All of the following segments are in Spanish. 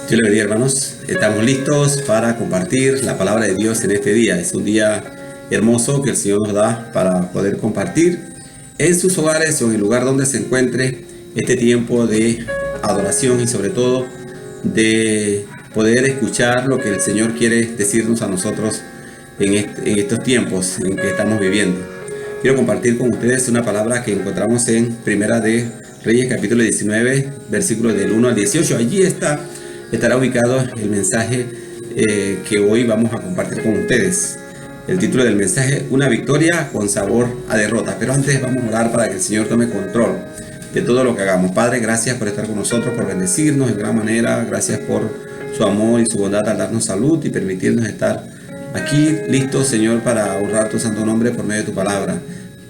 Dios le bendiga, hermanos. Estamos listos para compartir la palabra de Dios en este día. Es un día hermoso que el Señor nos da para poder compartir en sus hogares o en el lugar donde se encuentre este tiempo de adoración y sobre todo de poder escuchar lo que el Señor quiere decirnos a nosotros en estos tiempos en que estamos viviendo. Quiero compartir con ustedes una palabra que encontramos en Primera de Reyes, capítulo 19, versículos del 1 al 18. Allí estará ubicado el mensaje que hoy vamos a compartir con ustedes. El título del mensaje: una victoria con sabor a derrota. Pero antes vamos a orar para que el Señor tome control de todo lo que hagamos. Padre, gracias por estar con nosotros, por bendecirnos en gran manera. Gracias por su amor y su bondad al darnos salud y permitirnos estar aquí listos, Señor, para honrar tu santo nombre por medio de tu palabra.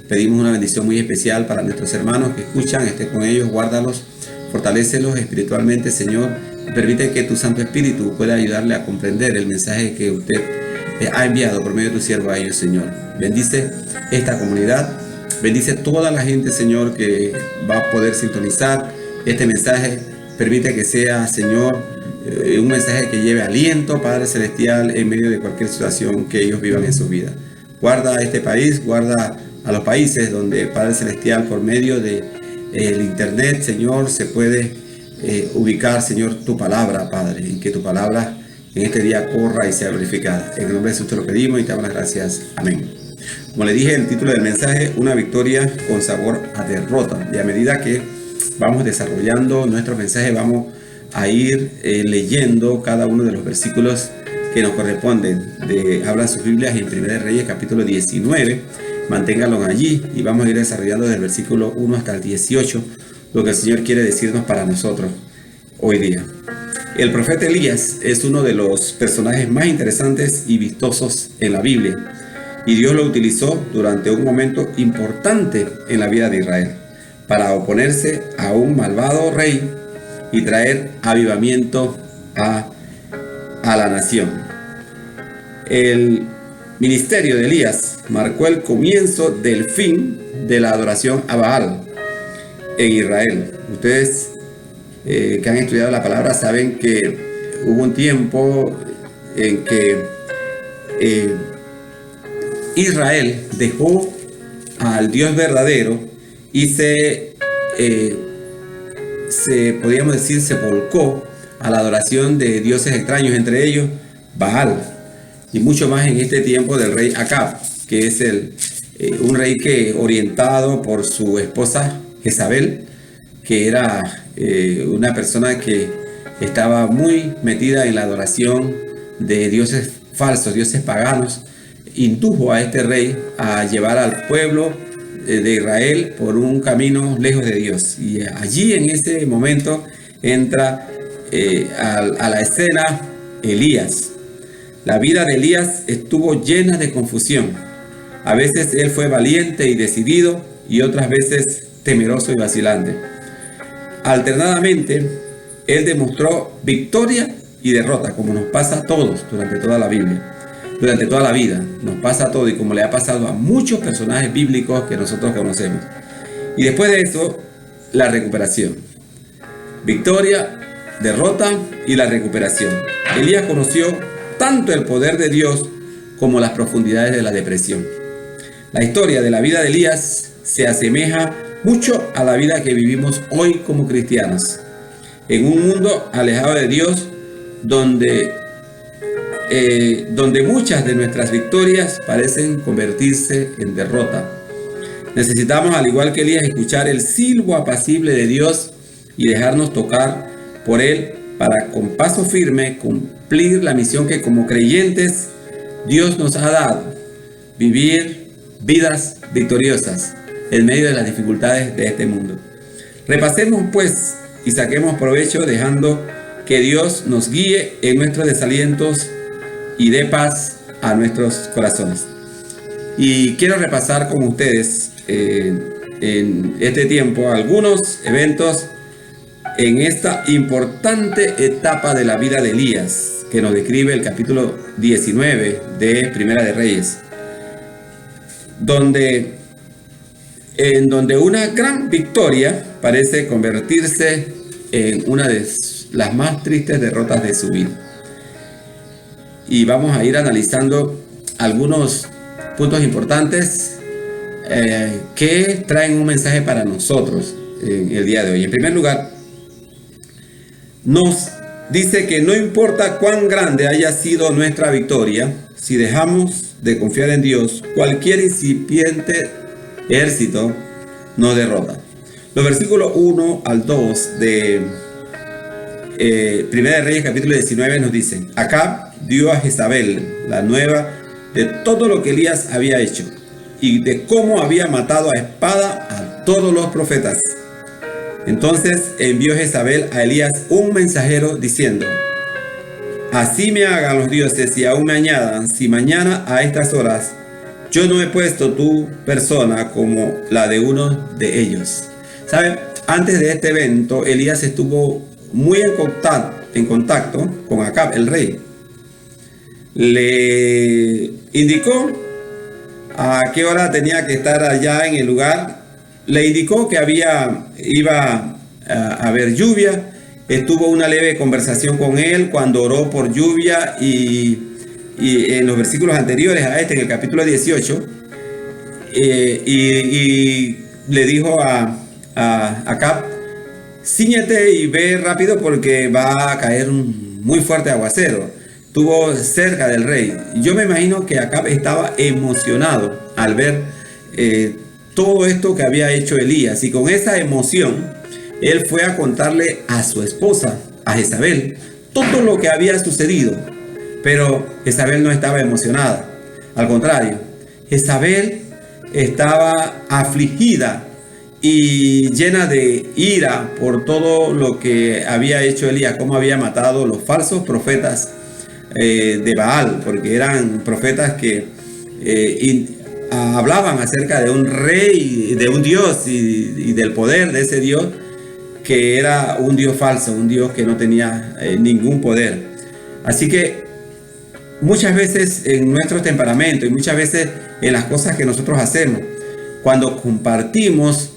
Pedimos una bendición muy especial para nuestros hermanos que escuchan. Esté con ellos, guárdalos, fortalécelos espiritualmente, Señor. Permite que tu Santo Espíritu pueda ayudarle a comprender el mensaje que usted ha enviado por medio de tu siervo a ellos, Señor. Bendice esta comunidad, bendice toda la gente, Señor, que va a poder sintonizar este mensaje. Permite que sea, Señor, un mensaje que lleve aliento, Padre Celestial, en medio de cualquier situación que ellos vivan en su vida. Guarda a este país, guarda a los países donde, Padre Celestial, por medio de el internet, Señor, se puede ubicar, Señor, tu palabra, Padre, y que tu palabra en este día corra y sea glorificada. En el nombre de Jesús te lo pedimos y te damos las gracias. Amén. Como le dije, el título del mensaje: una victoria con sabor a derrota. Y a medida que vamos desarrollando nuestro mensaje, vamos a ir leyendo cada uno de los versículos que nos corresponden. Hablan sus Biblias en Primera de Reyes, capítulo 19. Manténganlo allí y vamos a ir desarrollando desde el versículo 1 hasta el 18 lo que el Señor quiere decirnos para nosotros hoy día. El profeta Elías es uno de los personajes más interesantes y vistosos en la Biblia, y Dios lo utilizó durante un momento importante en la vida de Israel para oponerse a un malvado rey y traer avivamiento a la nación. El ministerio de Elías marcó el comienzo del fin de la adoración a Baal en Israel. Ustedes que han estudiado la palabra saben que hubo un tiempo en que Israel dejó al Dios verdadero y podríamos decir, se volcó a la adoración de dioses extraños, entre ellos Baal, y mucho más en este tiempo del rey Acab, que es un rey que, orientado por su esposa Jezabel, que era una persona que estaba muy metida en la adoración de dioses falsos, dioses paganos, indujo a este rey a llevar al pueblo de Israel por un camino lejos de Dios. Y allí, en ese momento, entra a la escena Elías. La vida de Elías estuvo llena de confusión. A veces él fue valiente y decidido, y otras veces temeroso y vacilante. Alternadamente, él demostró victoria y derrota, como nos pasa a todos durante toda la Biblia, durante toda la vida. Nos pasa a todos, y como le ha pasado a muchos personajes bíblicos que nosotros conocemos. Y después de eso, la recuperación. Victoria, derrota y la recuperación. Elías conoció tanto el poder de Dios como las profundidades de la depresión. La historia de la vida de Elías se asemeja mucho a la vida que vivimos hoy como cristianos, en un mundo alejado de Dios, donde muchas de nuestras victorias parecen convertirse en derrota. Necesitamos, al igual que Elías, escuchar el silbo apacible de Dios y dejarnos tocar por Él para, con paso firme, cumplir la misión que como creyentes Dios nos ha dado: vivir vidas victoriosas en medio de las dificultades de este mundo. Repasemos pues y saquemos provecho, dejando que Dios nos guíe en nuestros desalientos y dé paz a nuestros corazones. Y quiero repasar con ustedes en este tiempo algunos eventos en esta importante etapa de la vida de Elías, que nos describe el capítulo 19 de Primera de Reyes, en donde una gran victoria parece convertirse en una de las más tristes derrotas de su vida. Y vamos a ir analizando algunos puntos importantes que traen un mensaje para nosotros en el día de hoy. En primer lugar, nos dice que no importa cuán grande haya sido nuestra victoria, si dejamos de confiar en Dios, cualquier incipiente ejército nos derrota. Los versículos 1 al 2 de Primera de Reyes capítulo 19 nos dicen: Acab dio a Jezabel la nueva de todo lo que Elías había hecho y de cómo había matado a espada a todos los profetas. Entonces envió Jezabel a Elías un mensajero diciendo: Así me hagan los dioses y aún me añadan, si mañana a estas horas yo no he puesto tu persona como la de uno de ellos. ¿Saben? Antes de este evento, Elías estuvo muy en contacto con Acab, el rey. Le indicó a qué hora tenía que estar allá en el lugar. Le indicó que iba a haber lluvia. Estuvo una leve conversación con él cuando oró por lluvia y en los versículos anteriores a este, en el capítulo 18, y le dijo a Acab: Cíñete y ve rápido porque va a caer un muy fuerte aguacero. Estuvo cerca del rey. Yo me imagino que Acab estaba emocionado al ver todo esto que había hecho Elías, y con esa emoción él fue a contarle a su esposa, a Jezabel, todo lo que había sucedido. Pero Jezabel no estaba emocionada. Al contrario, Jezabel estaba afligida y llena de ira por todo lo que había hecho Elías, cómo había matado los falsos profetas de Baal, porque eran profetas que hablaban acerca de un rey, de un Dios y del poder de ese Dios, que era un Dios falso, un Dios que no tenía ningún poder. Así que muchas veces en nuestro temperamento y muchas veces en las cosas que nosotros hacemos, cuando compartimos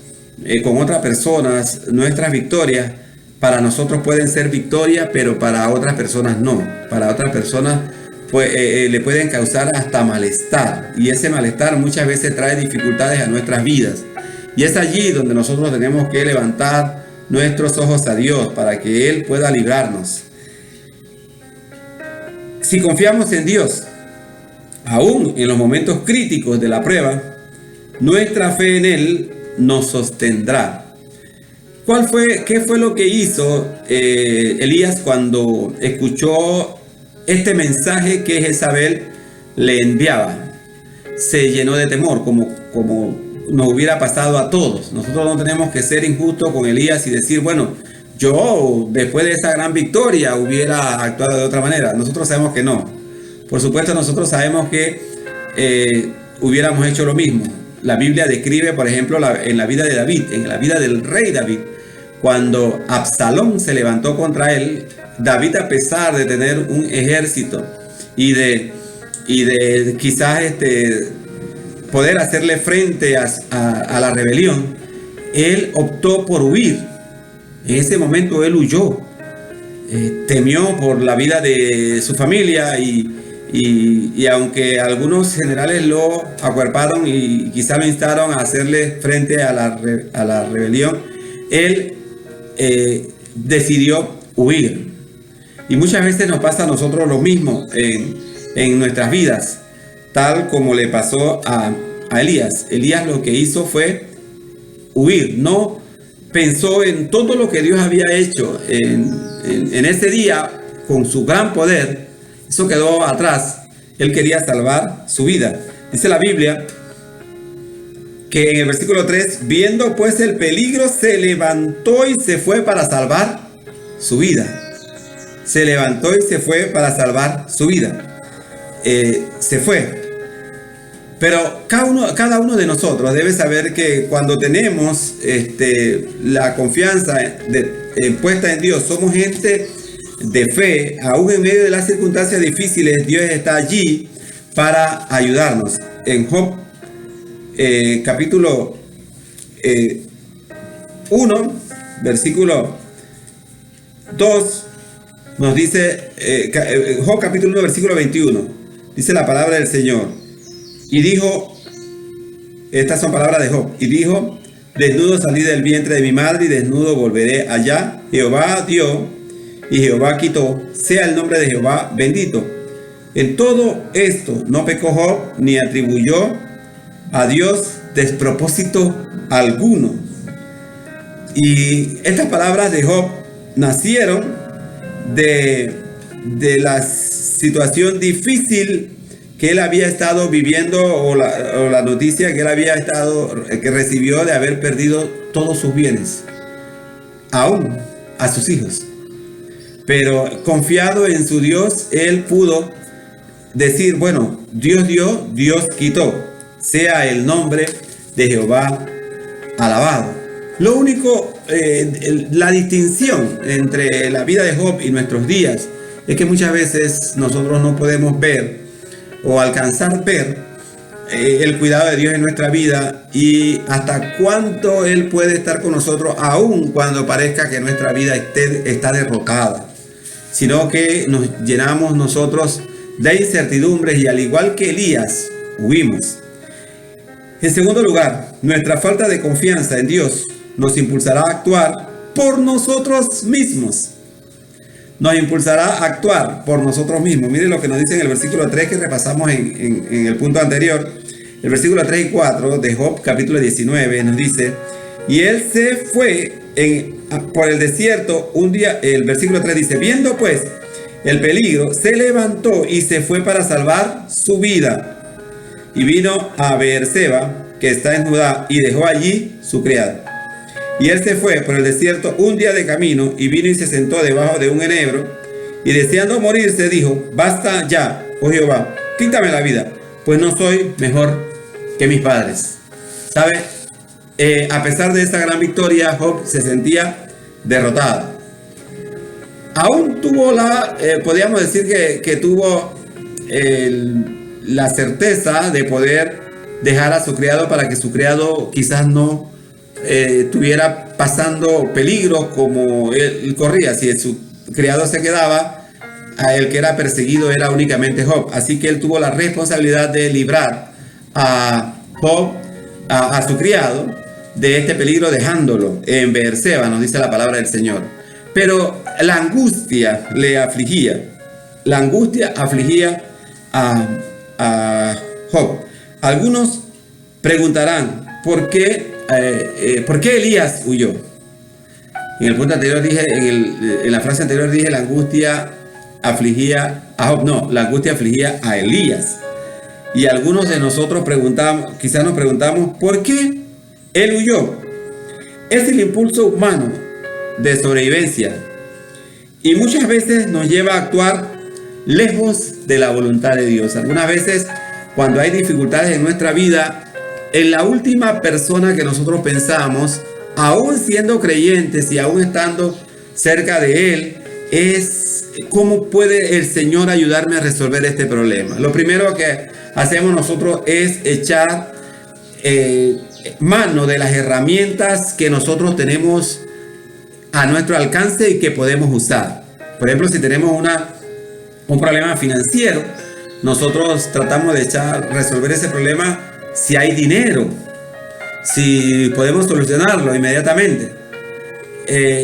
con otras personas nuestras victorias, para nosotros pueden ser victorias, pero para otras personas no. Para otras personas le pueden causar hasta malestar, y ese malestar muchas veces trae dificultades a nuestras vidas. Y es allí donde nosotros tenemos que levantar nuestros ojos a Dios para que Él pueda librarnos. Si confiamos en Dios, aún en los momentos críticos de la prueba, nuestra fe en Él nos sostendrá. ¿Qué fue lo que hizo Elías cuando escuchó este mensaje que Jezabel le enviaba? Se llenó de temor, como nos hubiera pasado a todos. Nosotros no tenemos que ser injustos con Elías y decir: bueno, yo después de esa gran victoria hubiera actuado de otra manera. Nosotros sabemos que no. Por supuesto, nosotros sabemos que hubiéramos hecho lo mismo. La Biblia describe, por ejemplo, en la vida de David, en la vida del rey David, cuando Absalón se levantó contra él. David, a pesar de tener un ejército y de quizás poder hacerle frente a la rebelión, él optó por huir. En ese momento él huyó, temió por la vida de su familia y aunque algunos generales lo acuerparon y quizá lo instaron a hacerle frente a la rebelión, él decidió huir. Y muchas veces nos pasa a nosotros lo mismo en nuestras vidas, tal como le pasó a Elías. Elías lo que hizo fue huir, no pensó en todo lo que Dios había hecho en ese día con su gran poder. Eso quedó atrás. Él quería salvar su vida. Dice la Biblia que en el versículo 3, viendo pues el peligro, se levantó y se fue para salvar su vida. Se levantó y se fue para salvar su vida. Se fue. Pero cada uno de nosotros debe saber que cuando tenemos la confianza puesta en Dios, somos gente de fe. Aún en medio de las circunstancias difíciles, Dios está allí para ayudarnos. En Job capítulo 1, versículo 2 nos dice, Job capítulo 1, versículo 21, dice la palabra del Señor. Y dijo, estas son palabras de Job, y dijo: desnudo salí del vientre de mi madre y desnudo volveré allá. Jehová dio y Jehová quitó, sea el nombre de Jehová bendito. En todo esto no pecó Job ni atribuyó a Dios despropósito alguno. Y estas palabras de Job nacieron de la situación difícil que él había estado viviendo, o la noticia que él había que recibió de haber perdido todos sus bienes, aún a sus hijos. Pero confiado en su Dios, él pudo decir: bueno, Dios dio, Dios quitó, sea el nombre de Jehová alabado. Lo único, la distinción entre la vida de Job y nuestros días es que muchas veces nosotros no podemos ver o alcanzar a ver el cuidado de Dios en nuestra vida y hasta cuánto Él puede estar con nosotros aun cuando parezca que nuestra vida está derrocada, sino que nos llenamos nosotros de incertidumbres y, al igual que Elías, huimos. En segundo lugar, nuestra falta de confianza en Dios nos impulsará a actuar por nosotros mismos. Nos impulsará a actuar por nosotros mismos. Miren lo que nos dice en el versículo 3 que repasamos en el punto anterior. El versículo 3 y 4 de Job capítulo 19 nos dice: y él se fue por el desierto un día. El versículo 3 dice: viendo pues el peligro, se levantó y se fue para salvar su vida. Y vino a Beerseba, que está en Judá, y dejó allí su criado. Y él se fue por el desierto un día de camino, y vino y se sentó debajo de un enebro, y deseando morirse dijo: basta ya, oh Jehová, quítame la vida, pues no soy mejor que mis padres. ¿Sabe? A pesar de esta gran victoria, Job se sentía derrotado. Aún tuvo podríamos decir que tuvo la certeza de poder dejar a su criado para que su criado quizás no estuviera pasando peligros como él corría. Si su criado se quedaba, el que era perseguido era únicamente Job. Así que él tuvo la responsabilidad de librar a Job, a su criado, de este peligro, dejándolo en Beerseba, nos dice la palabra del Señor. Pero la angustia le afligía. La angustia afligía a Job. Algunos preguntarán: ¿por qué Elías huyó? En el punto anterior dije, en la frase anterior dije, la angustia afligía a Job. No, la angustia afligía a Elías. Y algunos de nosotros quizás nos preguntamos: ¿por qué él huyó? Es el impulso humano de sobrevivencia, y muchas veces nos lleva a actuar lejos de la voluntad de Dios. Algunas veces, cuando hay dificultades en nuestra vida, en la última persona que nosotros pensamos, aún siendo creyentes y aún estando cerca de Él, es: ¿cómo puede el Señor ayudarme a resolver este problema? Lo primero que hacemos nosotros es echar mano de las herramientas que nosotros tenemos a nuestro alcance y que podemos usar. Por ejemplo, si tenemos un problema financiero, nosotros tratamos de resolver ese problema si hay dinero, si podemos solucionarlo inmediatamente.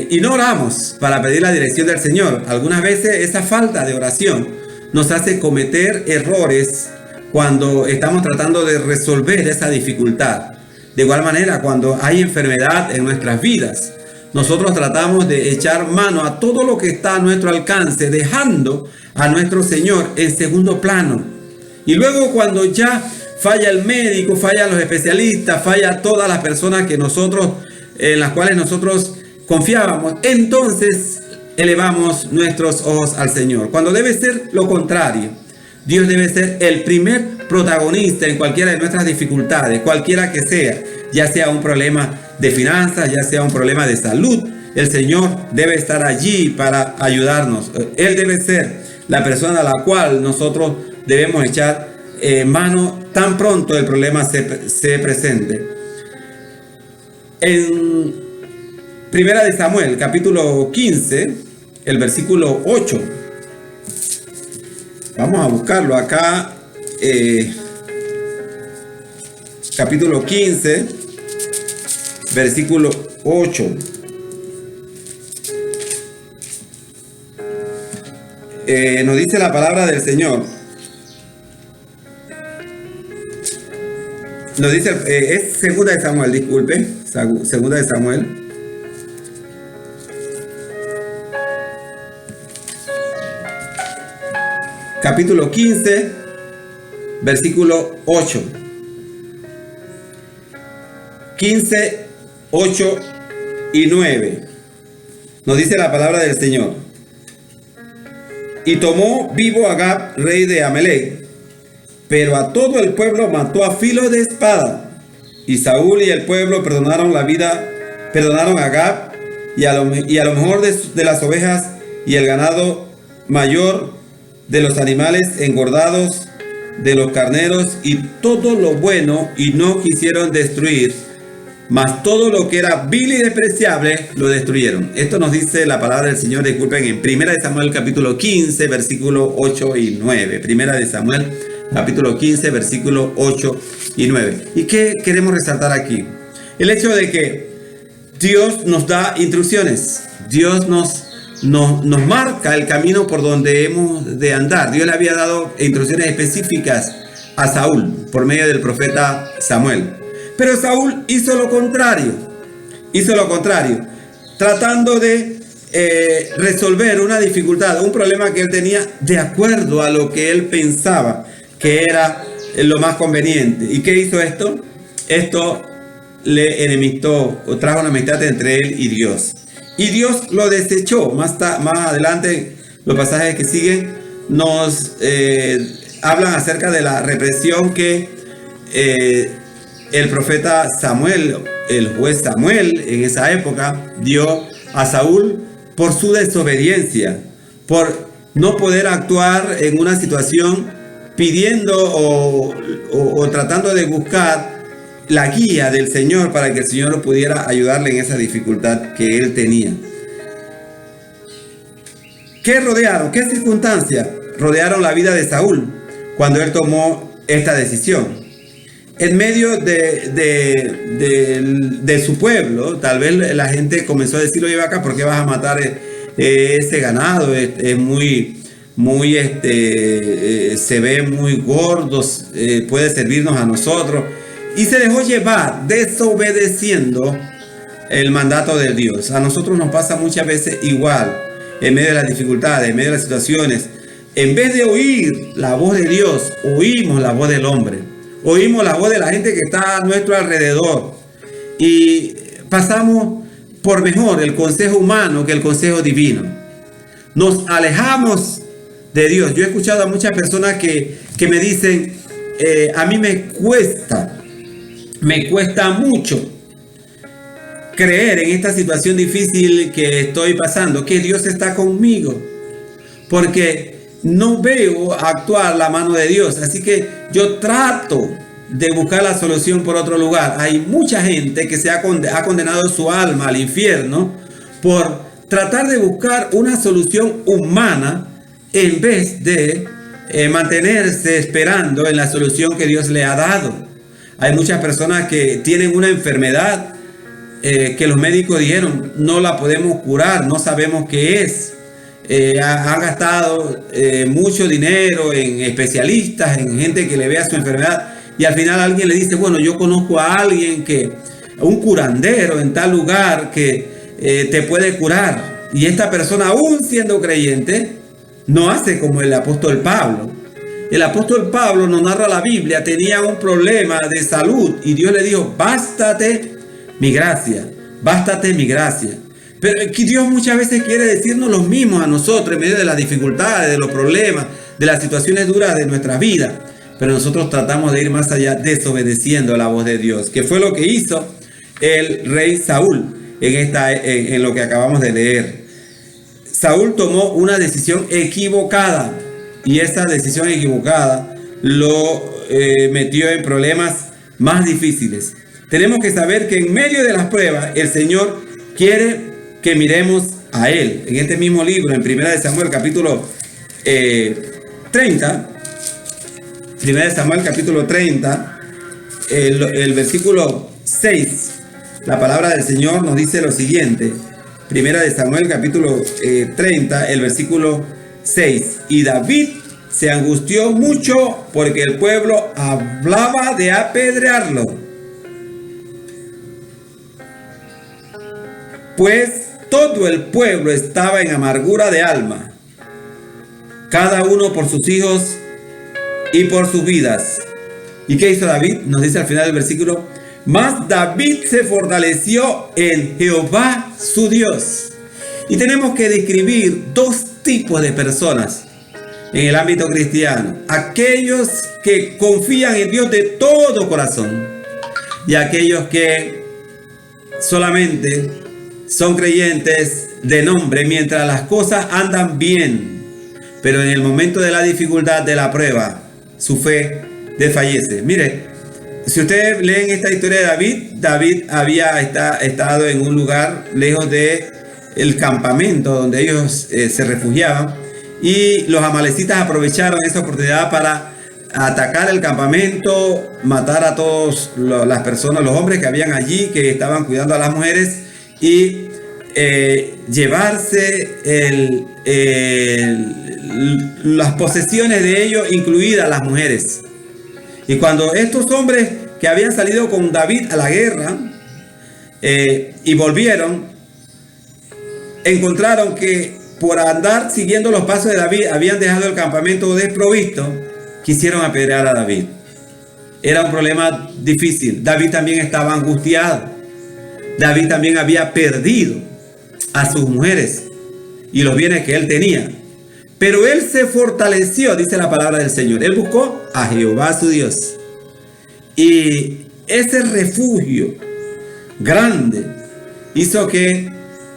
Y no oramos para pedir la dirección del Señor. Algunas veces esa falta de oración nos hace cometer errores cuando estamos tratando de resolver esa dificultad. De igual manera, cuando hay enfermedad en nuestras vidas, nosotros tratamos de echar mano a todo lo que está a nuestro alcance, dejando a nuestro Señor en segundo plano. Y luego, cuando ya falla el médico, fallan los especialistas, falla todas las personas en las cuales nosotros confiábamos, entonces elevamos nuestros ojos al Señor, cuando debe ser lo contrario. Dios debe ser el primer protagonista en cualquiera de nuestras dificultades, cualquiera que sea, ya sea un problema de finanzas, ya sea un problema de salud. El Señor debe estar allí para ayudarnos. Él debe ser la persona a la cual nosotros debemos echar mano tan pronto el problema se presente. En Primera de Samuel, capítulo 15, el versículo 8. Vamos a buscarlo acá. Capítulo 15, versículo 8. Nos dice la palabra del Señor. Nos dice, es segunda de Samuel, disculpe, segunda de Samuel. Capítulo 15, versículo 8. 15, 8 y 9. Nos dice la palabra del Señor. Y tomó vivo a Agag, rey de Amalec, pero a todo el pueblo mató a filo de espada. Y Saúl y el pueblo perdonaron a Agag y a lo mejor de las ovejas y el ganado mayor, de los animales engordados, de los carneros y todo lo bueno, y no quisieron destruir, mas todo lo que era vil y despreciable lo destruyeron. Esto nos dice la palabra del Señor, disculpen, en 1 de Samuel capítulo 15, versículo 8 y 9. 1 de Samuel capítulo 15, versículo 8 y 9. ¿Y qué queremos resaltar aquí? El hecho de que Dios nos da instrucciones. Dios nos marca el camino por donde hemos de andar. Dios le había dado instrucciones específicas a Saúl por medio del profeta Samuel. Pero Saúl hizo lo contrario, tratando de resolver una dificultad, un problema que él tenía de acuerdo a lo que él pensaba que era lo más conveniente. ¿Y qué hizo esto? Esto le enemistó o trajo una amistad entre él y Dios. Y Dios lo desechó. Más adelante, los pasajes que siguen nos hablan acerca de la represión que el profeta Samuel, el juez Samuel en esa época, dio a Saúl por su desobediencia, por no poder actuar en una situación pidiendo o tratando de buscar la guía del Señor para que el Señor pudiera ayudarle en esa dificultad que él tenía. ¿Qué circunstancias rodearon la vida de Saúl cuando él tomó esta decisión? En medio de su pueblo, tal vez la gente comenzó a decir: oye, vaca, ¿por qué vas a matar ese ganado? Es muy se ve muy gordo, puede servirnos a nosotros. Y se dejó llevar, desobedeciendo el mandato de Dios. A nosotros nos pasa muchas veces igual, en medio de las dificultades, en medio de las situaciones. En vez de oír la voz de Dios, oímos la voz del hombre. Oímos la voz de la gente que está a nuestro alrededor. Y pasamos por mejor el consejo humano que el consejo divino. Nos alejamos de Dios. Yo he escuchado a muchas personas que me dicen: a mí me cuesta mucho creer en esta situación difícil que estoy pasando, que Dios está conmigo, porque no veo actuar la mano de Dios. Así que yo trato de buscar la solución por otro lugar. Hay mucha gente que ha condenado su alma al infierno por tratar de buscar una solución humana en vez de mantenerse esperando en la solución que Dios le ha dado. Hay muchas personas que tienen una enfermedad que los médicos dijeron: no la podemos curar, no sabemos qué es. Han gastado mucho dinero en especialistas, en gente que le vea su enfermedad, y al final alguien le dice: bueno, yo conozco a alguien un curandero en tal lugar que te puede curar. Y esta persona, aún siendo creyente, no hace como el apóstol Pablo. El apóstol Pablo, nos narra la Biblia, tenía un problema de salud y Dios le dijo: bástate mi gracia, bástate mi gracia. Pero que Dios muchas veces quiere decirnos lo mismo a nosotros en medio de las dificultades, de los problemas, de las situaciones duras de nuestras vidas. Pero nosotros tratamos de ir más allá, desobedeciendo la voz de Dios, que fue lo que hizo el rey Saúl en lo que acabamos de leer. Saúl tomó una decisión equivocada, y esa decisión equivocada lo metió en problemas más difíciles. Tenemos que saber que en medio de las pruebas el Señor quiere que miremos a él. En este mismo libro, en 1 de Samuel, capítulo 30, 1 de Samuel, capítulo 30, el versículo 6, la palabra del Señor nos dice lo siguiente. 1 de Samuel, capítulo 30, el versículo 6. Y David se angustió mucho porque el pueblo hablaba de apedrearlo, pues todo el pueblo estaba en amargura de alma, cada uno por sus hijos y por sus vidas. ¿Y qué hizo David? Nos dice al final del versículo: mas David se fortaleció en Jehová su Dios. Y tenemos que describir dos tipos de personas en el ámbito cristiano: aquellos que confían en Dios de todo corazón y aquellos que solamente son creyentes de nombre mientras las cosas andan bien, pero en el momento de la dificultad, de la prueba, su fe desfallece. Mire, si ustedes leen esta historia de David había estado en un lugar lejos del campamento donde ellos se refugiaban, y los amalecitas aprovecharon esa oportunidad para atacar el campamento, matar a todas las personas, los hombres que habían allí, que estaban cuidando a las mujeres, y llevarse las posesiones de ellos, incluidas las mujeres. Y cuando estos hombres que habían salido con David a la guerra y volvieron, encontraron que por andar siguiendo los pasos de David habían dejado el campamento desprovisto, quisieron apedrear a David. Era un problema difícil. David también estaba angustiado. David también había perdido a sus mujeres y los bienes que él tenía. Pero él se fortaleció, dice la palabra del Señor. Él buscó a Jehová su Dios. Y ese refugio grande hizo que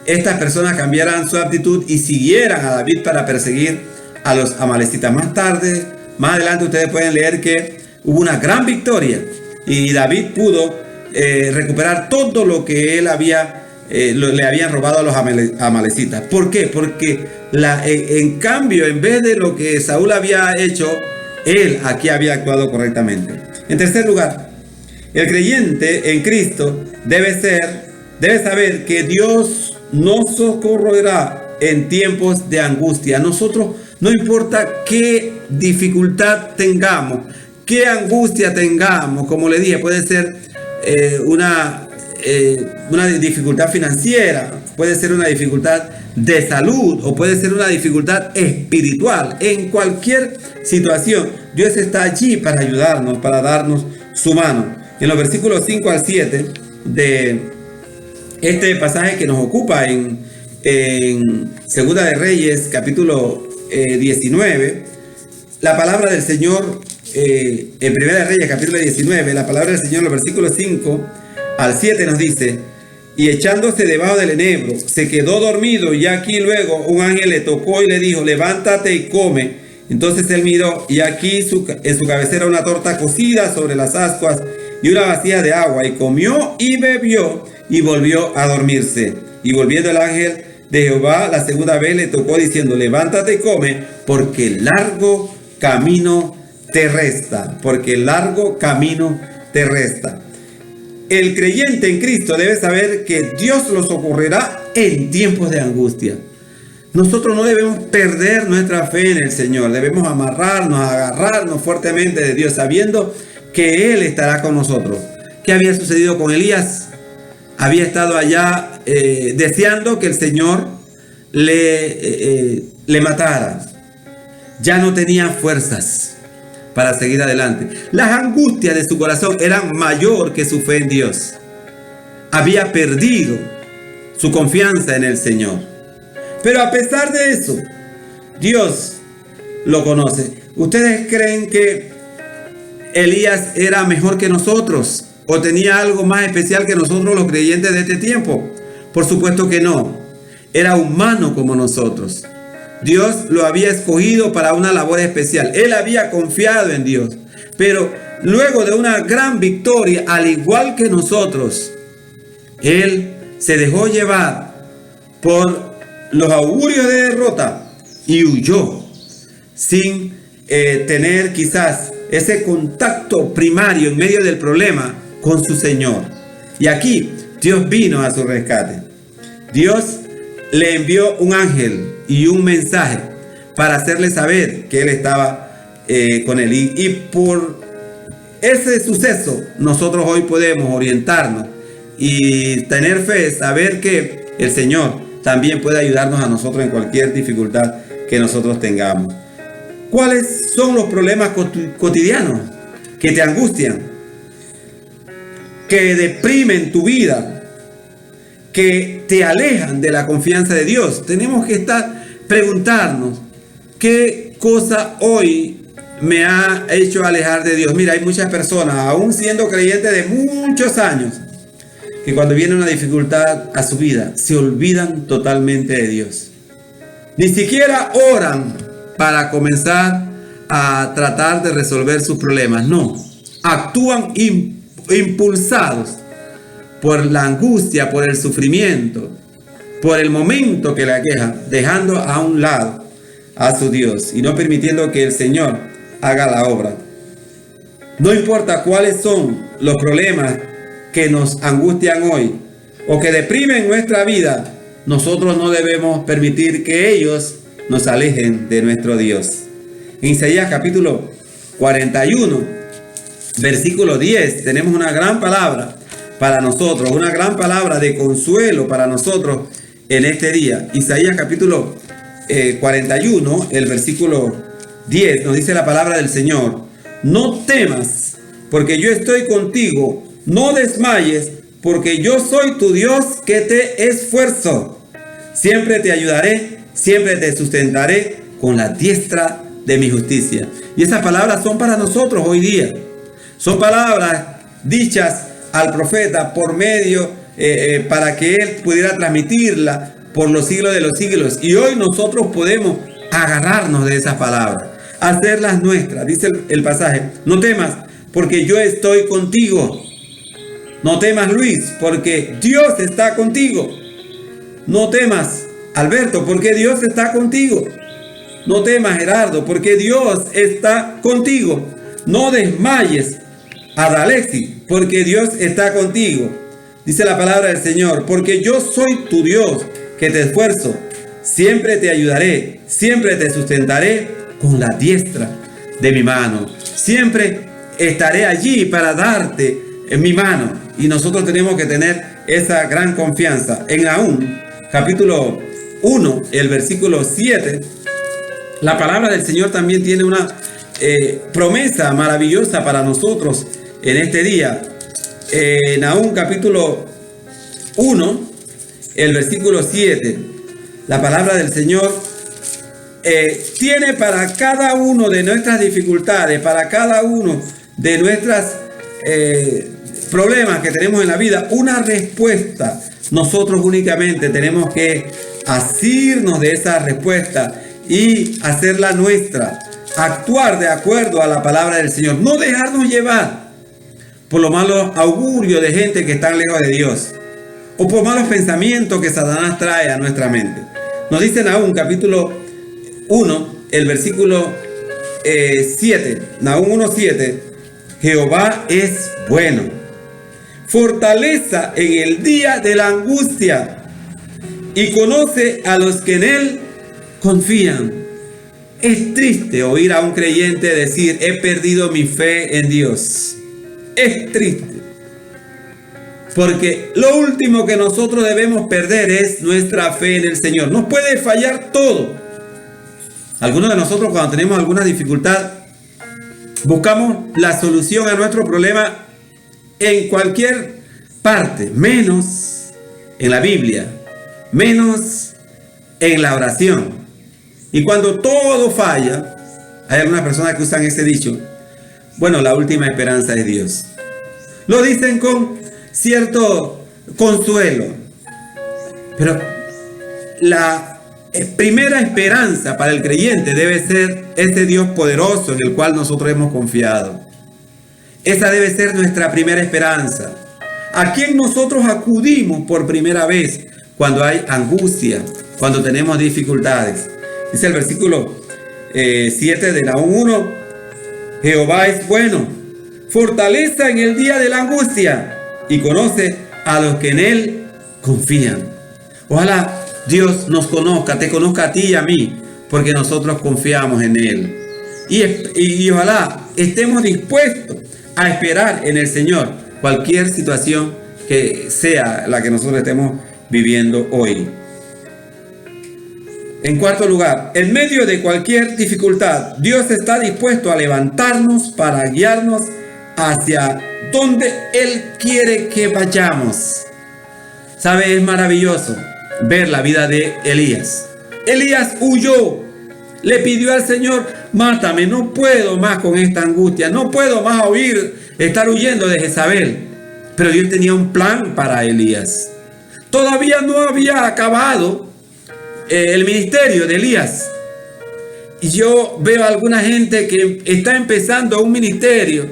estas personas cambiaran su actitud y siguieran a David para perseguir a los amalecitas. Más adelante ustedes pueden leer que hubo una gran victoria y David pudo recuperar todo lo que él le habían robado a los amalecitas. ¿Por qué? Porque en cambio, en vez de lo que Saúl había hecho, él aquí había actuado correctamente. En tercer lugar, el creyente en Cristo debe saber que Dios nos socorrerá en tiempos de angustia. Nosotros, no importa qué dificultad tengamos, qué angustia tengamos, como le dije, puede ser una dificultad financiera, puede ser una dificultad de salud o puede ser una dificultad espiritual. En cualquier situación, Dios está allí para ayudarnos, para darnos su mano. En los versículos 5 al 7 de este pasaje que nos ocupa en Segunda de Reyes, capítulo 19, la palabra del Señor, en Primera de Reyes, capítulo 19, la palabra del Señor, en los versículos 5 al 7 nos dice: y echándose debajo del enebro, se quedó dormido, y aquí luego un ángel le tocó y le dijo: levántate y come. Entonces él miró, y aquí en su cabecera una torta cocida sobre las ascuas y una vasija de agua, y comió y bebió y volvió a dormirse. Y volviendo el ángel de Jehová la segunda vez le tocó diciendo: levántate y come, porque largo camino te resta, porque largo camino te resta. El creyente en Cristo debe saber que Dios lo socorrerá en tiempos de angustia. Nosotros no debemos perder nuestra fe en el Señor. Debemos agarrarnos fuertemente de Dios, sabiendo que Él estará con nosotros. ¿Qué había sucedido con Elías? Había estado allá deseando que el Señor le matara. Ya no tenía fuerzas para seguir adelante. Las angustias de su corazón eran mayor que su fe en Dios. Había perdido su confianza en el Señor. Pero a pesar de eso, Dios lo conoce. ¿Ustedes creen que Elías era mejor que nosotros o tenía algo más especial que nosotros los creyentes de este tiempo? Por supuesto que no. Era humano como nosotros. Dios lo había escogido para una labor especial. Él había confiado en Dios. Pero luego de una gran victoria, al igual que nosotros, él se dejó llevar por los augurios de derrota y huyó sin tener quizás ese contacto primario en medio del problema con su Señor. Y aquí Dios vino a su rescate. Dios le envió un ángel y un mensaje para hacerle saber que Él estaba con él. Y por ese suceso nosotros hoy podemos orientarnos y tener fe, saber que el Señor también puede ayudarnos a nosotros en cualquier dificultad que nosotros tengamos. ¿Cuáles son los problemas cotidianos que te angustian, que deprimen tu vida, que te alejan de la confianza de Dios? Tenemos que preguntarnos, ¿qué cosa hoy me ha hecho alejar de Dios? Mira, hay muchas personas, aún siendo creyentes de muchos años, que cuando viene una dificultad a su vida, se olvidan totalmente de Dios. Ni siquiera oran para comenzar a tratar de resolver sus problemas. No, actúan impulsados por la angustia, por el sufrimiento, por el momento que le aqueja, dejando a un lado a su Dios y no permitiendo que el Señor haga la obra. No importa cuáles son los problemas que nos angustian hoy o que deprimen nuestra vida, nosotros no debemos permitir que ellos nos alejen de nuestro Dios. En Isaías capítulo 41, versículo 10, tenemos una gran palabra para nosotros, una gran palabra de consuelo para nosotros en este día. Isaías capítulo 41, el versículo 10, nos dice la palabra del Señor: no temas, porque yo estoy contigo, no desmayes, porque yo soy tu Dios que te esfuerzo. Siempre te ayudaré, siempre te sustentaré con la diestra de mi justicia. Y esas palabras son para nosotros hoy día. Son palabras dichas al profeta por medio, para que él pudiera transmitirla por los siglos de los siglos. Y hoy nosotros podemos agarrarnos de esas palabras, hacerlas nuestras. Dice el pasaje: no temas, porque yo estoy contigo. No temas, Luis, porque Dios está contigo. No temas, Alberto, porque Dios está contigo. No temas, Gerardo, porque Dios está contigo. No desmayes, Adalexi, porque Dios está contigo. Dice la palabra del Señor: porque yo soy tu Dios que te esfuerzo. Siempre te ayudaré, siempre te sustentaré con la diestra de mi mano. Siempre estaré allí para darte en mi mano. Y nosotros tenemos que tener esa gran confianza. En Nahum capítulo 1, el versículo 7, la palabra del Señor también tiene una promesa maravillosa para nosotros en este día. Nahum capítulo 1, el versículo 7, la palabra del Señor tiene para cada uno de nuestras dificultades, para cada uno de nuestras problemas que tenemos en la vida, una respuesta. Nosotros únicamente tenemos que asirnos de esa respuesta y hacerla nuestra, actuar de acuerdo a la palabra del Señor, no dejarnos llevar por los malos augurios de gente que está lejos de Dios o por malos pensamientos que Satanás trae a nuestra mente. Nos dice Nahum capítulo 1, el versículo 7, Nahum 1:7: Jehová es bueno, fortaleza en el día de la angustia, y conoce a los que en él confían. Es triste oír a un creyente decir: he perdido mi fe en Dios. Es triste, porque lo último que nosotros debemos perder es nuestra fe en el Señor. Nos puede fallar todo. Algunos de nosotros, cuando tenemos alguna dificultad, buscamos la solución a nuestro problema en cualquier parte, menos en la Biblia, menos en la oración. Y cuando todo falla, hay algunas personas que usan ese dicho: bueno, la última esperanza es Dios. Lo dicen con cierto consuelo, pero la primera esperanza para el creyente debe ser ese Dios poderoso en el cual nosotros hemos confiado. Esa debe ser nuestra primera esperanza. ¿A quién nosotros acudimos por primera vez cuando hay angustia, cuando tenemos dificultades. Dice el versículo 7 de Nahum 1, Jehová es bueno, fortaleza en el día de la angustia y conoce a los que en él confían. Ojalá Dios nos conozca, te conozca a ti y a mí, porque nosotros confiamos en él. Y ojalá estemos dispuestos a esperar en el Señor cualquier situación que sea la que nosotros estemos viviendo hoy. En cuarto lugar, en medio de cualquier dificultad, Dios está dispuesto a levantarnos para guiarnos hacia donde Él quiere que vayamos. ¿Sabe? Es maravilloso ver la vida de Elías. Elías huyó, le pidió al Señor: mátame, no puedo más con esta angustia, no puedo más estar huyendo de Jezabel. Pero Dios tenía un plan para Elías. Todavía no había acabado el ministerio de Elías. Y yo veo a alguna gente que está empezando un ministerio,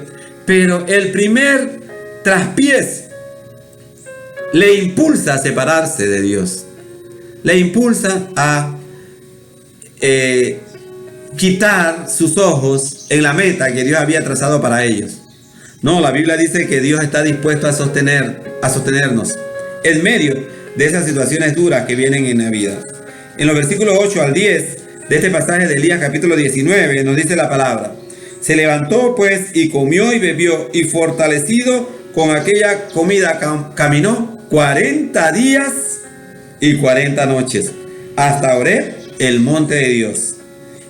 pero el primer traspiés le impulsa a separarse de Dios. Le impulsa a quitar sus ojos en la meta que Dios había trazado para ellos. No, la Biblia dice que Dios está dispuesto a sostenernos en medio de esas situaciones duras que vienen en la vida. En los versículos 8 al 10 de este pasaje de Elías capítulo 19 nos dice la palabra: se levantó pues y comió y bebió, y fortalecido con aquella comida caminó 40 días y 40 noches hasta Horeb, el monte de Dios.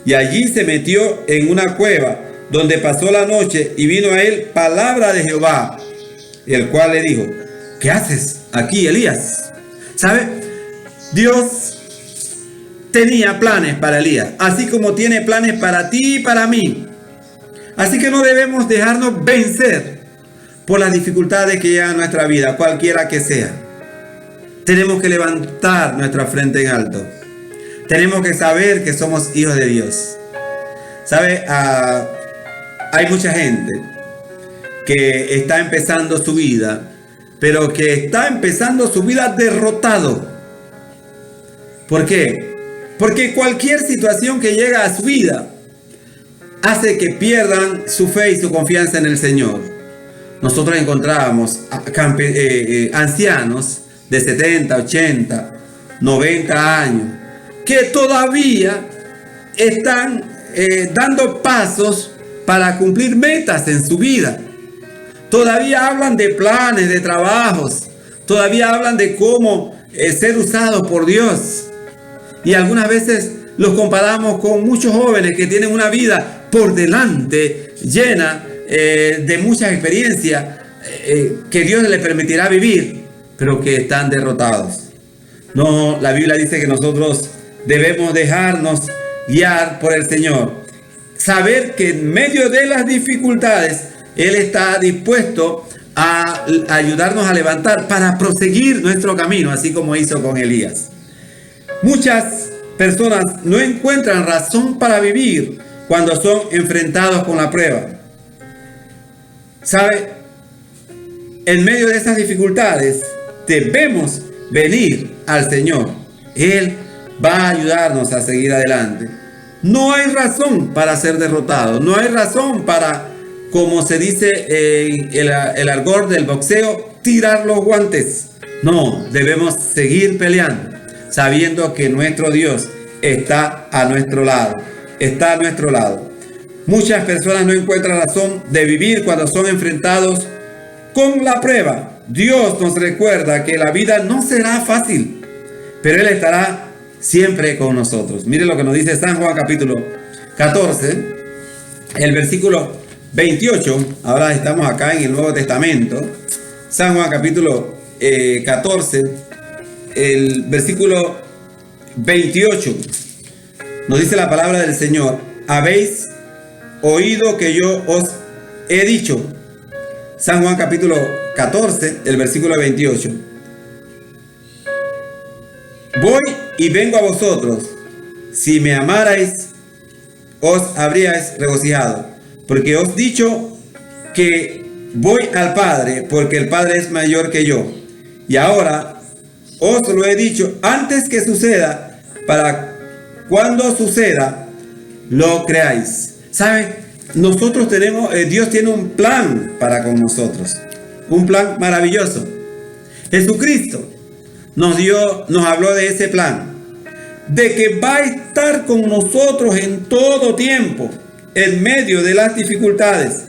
Y allí se metió en una cueva donde pasó la noche, y vino a él palabra de Jehová, el cual le dijo: ¿qué haces aquí, Elías? ¿Sabe? Dios tenía planes para Elías, así como tiene planes para ti y para mí. Así que no debemos dejarnos vencer por las dificultades que llegan a nuestra vida, cualquiera que sea. Tenemos que levantar nuestra frente en alto. Tenemos que saber que somos hijos de Dios. ¿Sabe? Hay mucha gente que está empezando su vida, pero que está empezando su vida derrotado. ¿Por qué? Porque cualquier situación que llega a su vida hace que pierdan su fe y su confianza en el Señor. Nosotros encontrábamos ancianos de 70, 80, 90 años que todavía están dando pasos para cumplir metas en su vida. Todavía hablan de planes, de trabajos. Todavía hablan de cómo ser usados por Dios. Y algunas veces los comparamos con muchos jóvenes que tienen una vida por delante, llena de muchas experiencias que Dios les permitirá vivir, pero que están derrotados. No, la Biblia dice que nosotros debemos dejarnos guiar por el Señor. Saber que en medio de las dificultades Él está dispuesto a ayudarnos a levantar para proseguir nuestro camino, así como hizo con Elías. Muchas personas no encuentran razón para vivir cuando son enfrentados con la prueba. ¿Sabe? En medio de esas dificultades debemos venir al Señor. Él va a ayudarnos a seguir adelante. No hay razón para ser derrotado. No hay razón para, como se dice en el argot del boxeo, tirar los guantes. No, debemos seguir peleando, sabiendo que nuestro Dios está a nuestro lado. Está a nuestro lado. Muchas personas no encuentran razón de vivir cuando son enfrentados con la prueba. Dios nos recuerda que la vida no será fácil, pero Él estará siempre con nosotros. Mire lo que nos dice San Juan capítulo 14, el versículo 28. Ahora estamos acá en el Nuevo Testamento. San Juan capítulo 14, el versículo 28. Nos dice la palabra del Señor: habéis oído que yo os he dicho. San Juan capítulo 14, el versículo 28. Voy y vengo a vosotros. Si me amarais, os habríais regocijado, porque os he dicho que voy al Padre, porque el Padre es mayor que yo. Y ahora os lo he dicho antes que suceda, para cuando suceda, lo creáis. ¿Sabe? Nosotros tenemos, Dios tiene un plan para con nosotros. Un plan maravilloso. Jesucristo nos habló de ese plan. De que va a estar con nosotros en todo tiempo. En medio de las dificultades.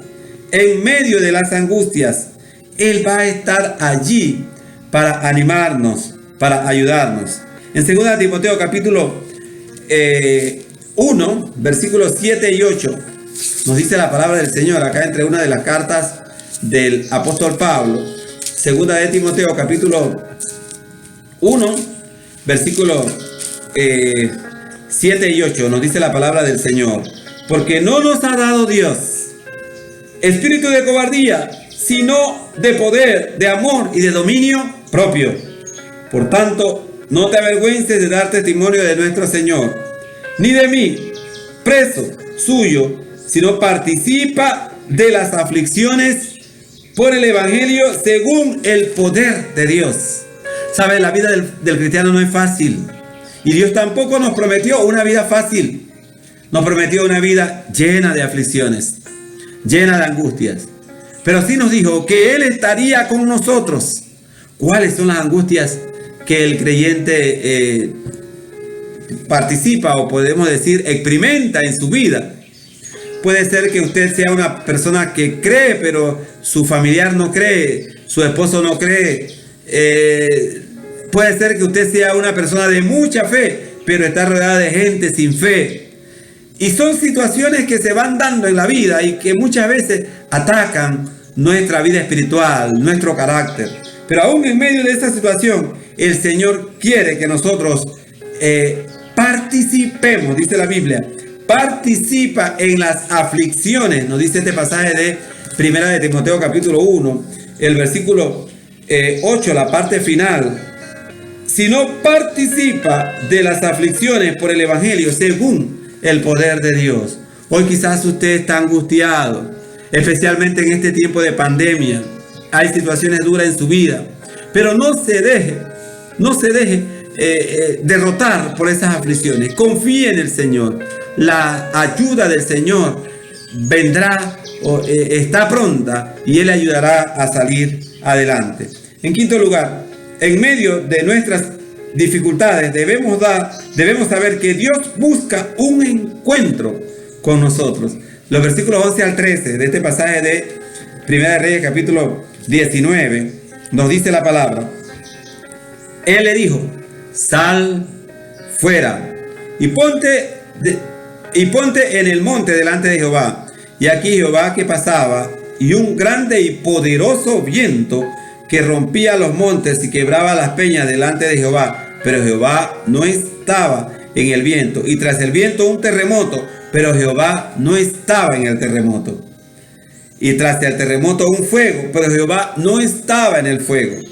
En medio de las angustias. Él va a estar allí para animarnos, para ayudarnos. En 2 Timoteo capítulo 1, versículos 7 y 8, nos dice la palabra del Señor, acá entre una de las cartas del apóstol Pablo. 2 Timoteo capítulo 1, versículos 7 y 8, nos dice la palabra del Señor. Porque no nos ha dado Dios espíritu de cobardía, sino de poder, de amor y de dominio propio. Por tanto, no te avergüences de dar testimonio de nuestro Señor, ni de mí, preso suyo, sino participa de las aflicciones por el Evangelio según el poder de Dios. ¿Sabe? La vida del cristiano no es fácil. Y Dios tampoco nos prometió una vida fácil. Nos prometió una vida llena de aflicciones, llena de angustias. Pero sí nos dijo que Él estaría con nosotros. ¿Cuáles son las angustias que el creyente participa o podemos decir experimenta en su vida? Puede ser que usted sea una persona que cree, pero su familiar no cree, su esposo no cree. Puede ser que usted sea una persona de mucha fe, pero está rodeada de gente sin fe. Y son situaciones que se van dando en la vida y que muchas veces atacan nuestra vida espiritual, nuestro carácter. Pero aún en medio de esta situación, el Señor quiere que nosotros participemos, dice la Biblia. Participa en las aflicciones, nos dice este pasaje de 1 Timoteo capítulo 1, el versículo 8, la parte final. Si no participa de las aflicciones por el Evangelio según el poder de Dios. Hoy quizás usted está angustiado, especialmente en este tiempo de pandemia. Hay situaciones duras en su vida, pero no se deje derrotar por esas aflicciones. Confíe en el Señor. La ayuda del Señor vendrá o está pronta y Él le ayudará a salir adelante. En quinto lugar, en medio de nuestras dificultades debemos saber que Dios busca un encuentro con nosotros. Los versículos 11 al 13 de este pasaje de Primera de Reyes capítulo 19 nos dice la palabra. Él le dijo: sal fuera y ponte en el monte delante de Jehová. Y aquí Jehová que pasaba, y un grande y poderoso viento que rompía los montes y quebraba las peñas delante de Jehová. Pero Jehová no estaba en el viento. Y tras el viento un terremoto, pero Jehová no estaba en el terremoto. Y tras el terremoto un fuego, pero Jehová no estaba en el fuego.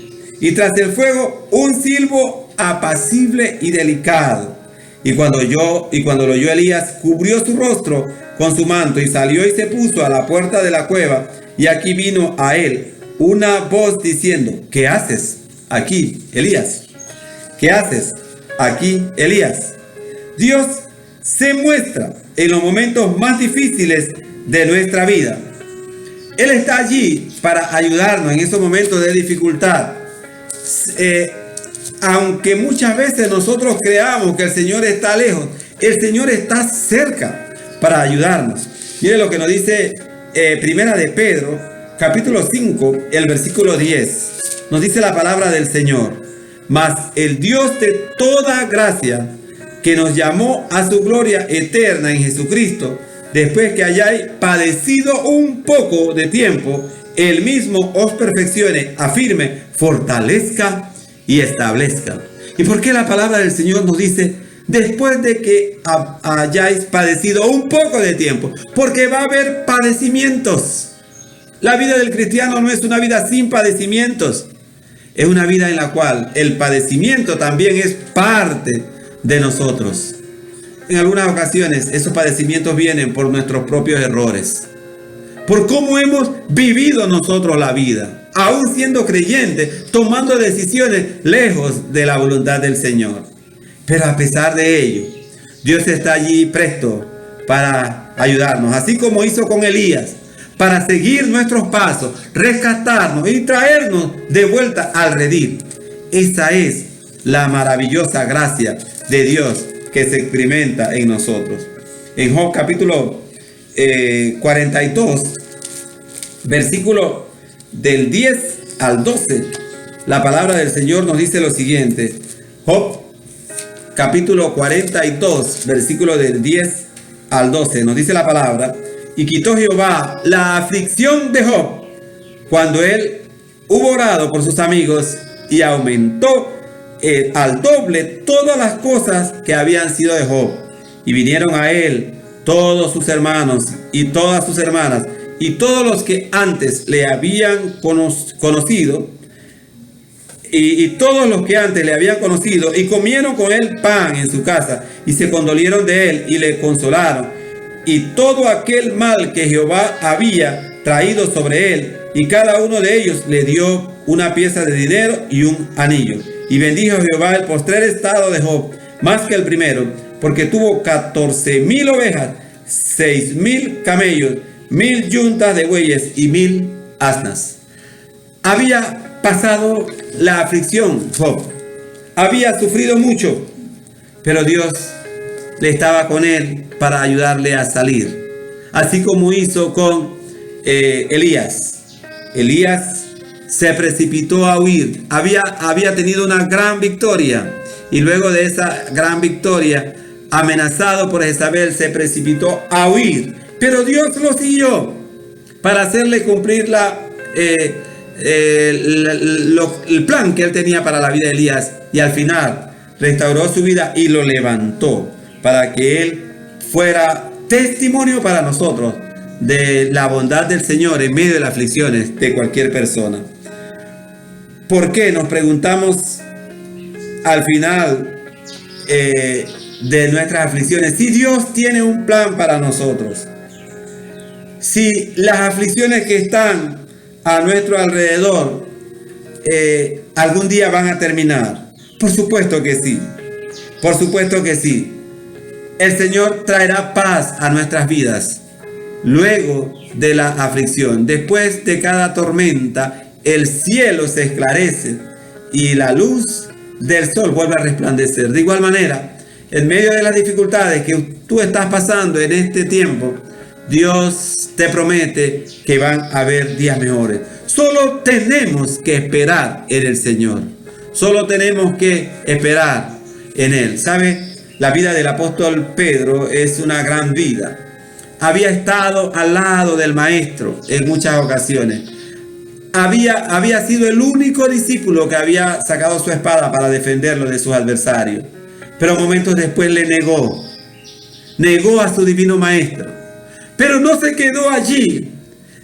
Y tras el fuego un silbo apacible y delicado. Y cuando lo oyó Elías, cubrió su rostro con su manto y salió y se puso a la puerta de la cueva. Y aquí vino a él una voz diciendo: ¿qué haces aquí, Elías? ¿Qué haces aquí, Elías? Dios se muestra en los momentos más difíciles de nuestra vida. Él está allí para ayudarnos en esos momentos de dificultad. Aunque muchas veces nosotros creamos que el Señor está lejos, el Señor está cerca para ayudarnos. Mire lo que nos dice Primera de Pedro, capítulo 5, el versículo 10. Nos dice la palabra del Señor: mas el Dios de toda gracia, que nos llamó a su gloria eterna en Jesucristo, después que hayáis padecido un poco de tiempo, Él mismo os perfeccione, afirme, fortalezca y establezca. ¿Y por qué la palabra del Señor nos dice después de que hayáis padecido un poco de tiempo? Porque va a haber padecimientos. La vida del cristiano no es una vida sin padecimientos. Es una vida en la cual el padecimiento también es parte de nosotros. En algunas ocasiones esos padecimientos vienen por nuestros propios errores, por cómo hemos vivido nosotros la vida, aún siendo creyentes, tomando decisiones lejos de la voluntad del Señor. Pero a pesar de ello, Dios está allí presto para ayudarnos, así como hizo con Elías, para seguir nuestros pasos, rescatarnos y traernos de vuelta al redil. Esa es la maravillosa gracia de Dios que se experimenta en nosotros. En Job capítulo 42, versículo del 10 al 12, la palabra del Señor nos dice lo siguiente. Job capítulo 42, versículo del 10 al 12, nos dice la palabra: y quitó Jehová la aflicción de Job cuando él hubo orado por sus amigos, y aumentó al doble todas las cosas que habían sido de Job. Y vinieron a él todos sus hermanos y todas sus hermanas y todos los que antes le habían conocido, y todos los que antes le habían conocido, y comieron con él pan en su casa, y se condolieron de él y le consolaron. Y todo aquel mal que Jehová había traído sobre él, y cada uno de ellos le dio una pieza de dinero y un anillo. Y bendijo Jehová el postrer estado de Job más que el primero, porque tuvo 14,000 ovejas, 6,000 camellos, 1,000 yuntas de bueyes y 1,000 asnas. Había pasado la aflicción Job, había sufrido mucho, pero Dios le estaba con él para ayudarle a salir, así como hizo con Elías. Elías se precipitó a huir, había tenido una gran victoria, y luego de esa gran victoria, amenazado por Jezabel, se precipitó a huir, pero Dios lo siguió para hacerle cumplir el plan que él tenía para la vida de Elías, y al final restauró su vida y lo levantó para que él fuera testimonio para nosotros de la bondad del Señor en medio de las aflicciones de cualquier persona. ¿Por qué? Nos preguntamos al final de nuestras aflicciones, si Dios tiene un plan para nosotros, si las aflicciones que están a nuestro alrededor algún día van a terminar. Por supuesto que sí, por supuesto que sí. El Señor traerá paz a nuestras vidas luego de la aflicción. Después de cada tormenta, el cielo se esclarece y la luz del sol vuelve a resplandecer. De igual manera, en medio de las dificultades que tú estás pasando en este tiempo, Dios te promete que van a haber días mejores. Solo tenemos que esperar en el Señor. Solo tenemos que esperar en Él. ¿Sabe? La vida del apóstol Pedro es una gran vida. Había estado al lado del Maestro en muchas ocasiones. Había sido el único discípulo que había sacado su espada para defenderlo de sus adversarios. Pero momentos después le negó a su divino Maestro. Pero no se quedó allí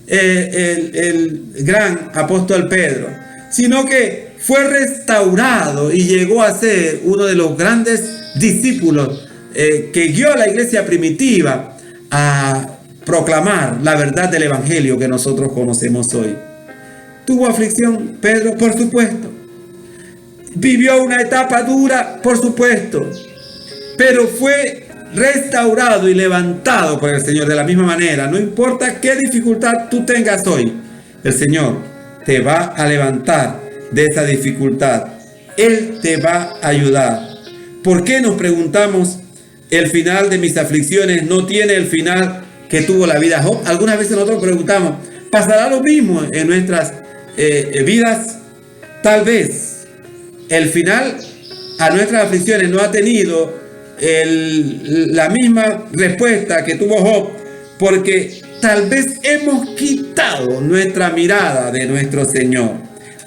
el gran apóstol Pedro, sino que fue restaurado y llegó a ser uno de los grandes discípulos que guió a la iglesia primitiva a proclamar la verdad del evangelio que nosotros conocemos hoy. ¿Tuvo aflicción Pedro? Por supuesto. ¿Vivió una etapa dura? Por supuesto. Pero fue restaurado y levantado por el Señor de la misma manera. No importa qué dificultad tú tengas hoy, el Señor te va a levantar de esa dificultad. Él te va a ayudar. ¿Por qué nos preguntamos, el final de mis aflicciones no tiene el final que tuvo la vida Job? Algunas veces nosotros preguntamos, ¿pasará lo mismo en nuestras vidas? Tal vez el final a nuestras aflicciones no ha tenido la misma respuesta que tuvo Job, porque tal vez hemos quitado nuestra mirada de nuestro Señor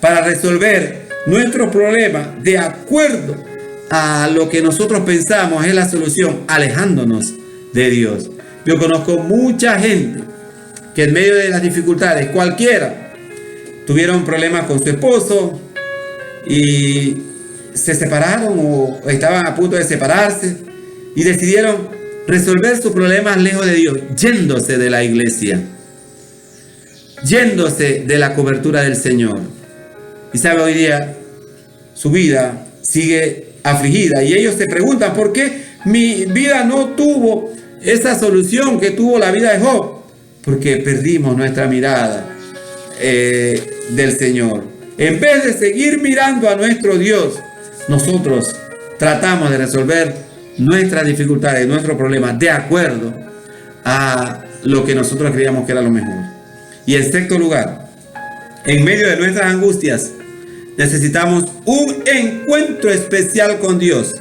para resolver nuestros problemas de acuerdo a lo que nosotros pensamos es la solución, alejándonos de Dios. Yo conozco mucha gente que en medio de las dificultades, cualquiera, tuvieron problemas con su esposo y se separaron o estaban a punto de separarse y decidieron resolver sus problemas lejos de Dios, yéndose de la iglesia, yéndose de la cobertura del Señor. Y sabe, hoy día su vida sigue afligida. Y ellos se preguntan, ¿por qué mi vida no tuvo esa solución que tuvo la vida de Job? Porque perdimos nuestra mirada del Señor. En vez de seguir mirando a nuestro Dios, nosotros tratamos de resolver nuestras dificultades, nuestros problemas, de acuerdo a lo que nosotros creíamos que era lo mejor. Y en sexto lugar, en medio de nuestras angustias, necesitamos un encuentro especial con Dios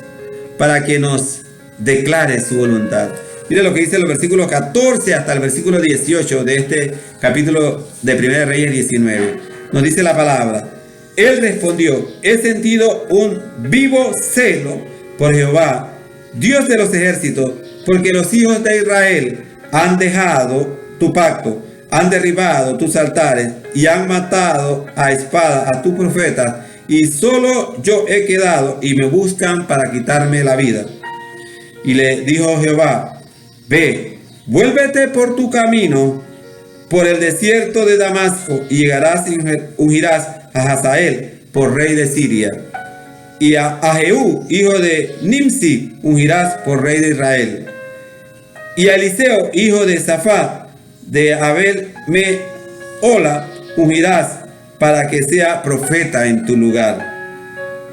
para que nos declare su voluntad. Mire lo que dice los versículos 14 hasta el versículo 18 de este capítulo de 1 Reyes 19. Nos dice la palabra: Él respondió: he sentido un vivo celo por Jehová, Dios de los ejércitos, porque los hijos de Israel han dejado tu pacto, han derribado tus altares y han matado a espada a tus profetas, y solo yo he quedado y me buscan para quitarme la vida. Y le dijo Jehová: ve, vuélvete por tu camino por el desierto de Damasco, y llegarás y ungirás a Hazael por rey de Siria, y a Jehú, hijo de Nimsi, ungirás por rey de Israel, y a Eliseo, hijo de Safat, de Abel Mehola, ungirás para que sea profeta en tu lugar.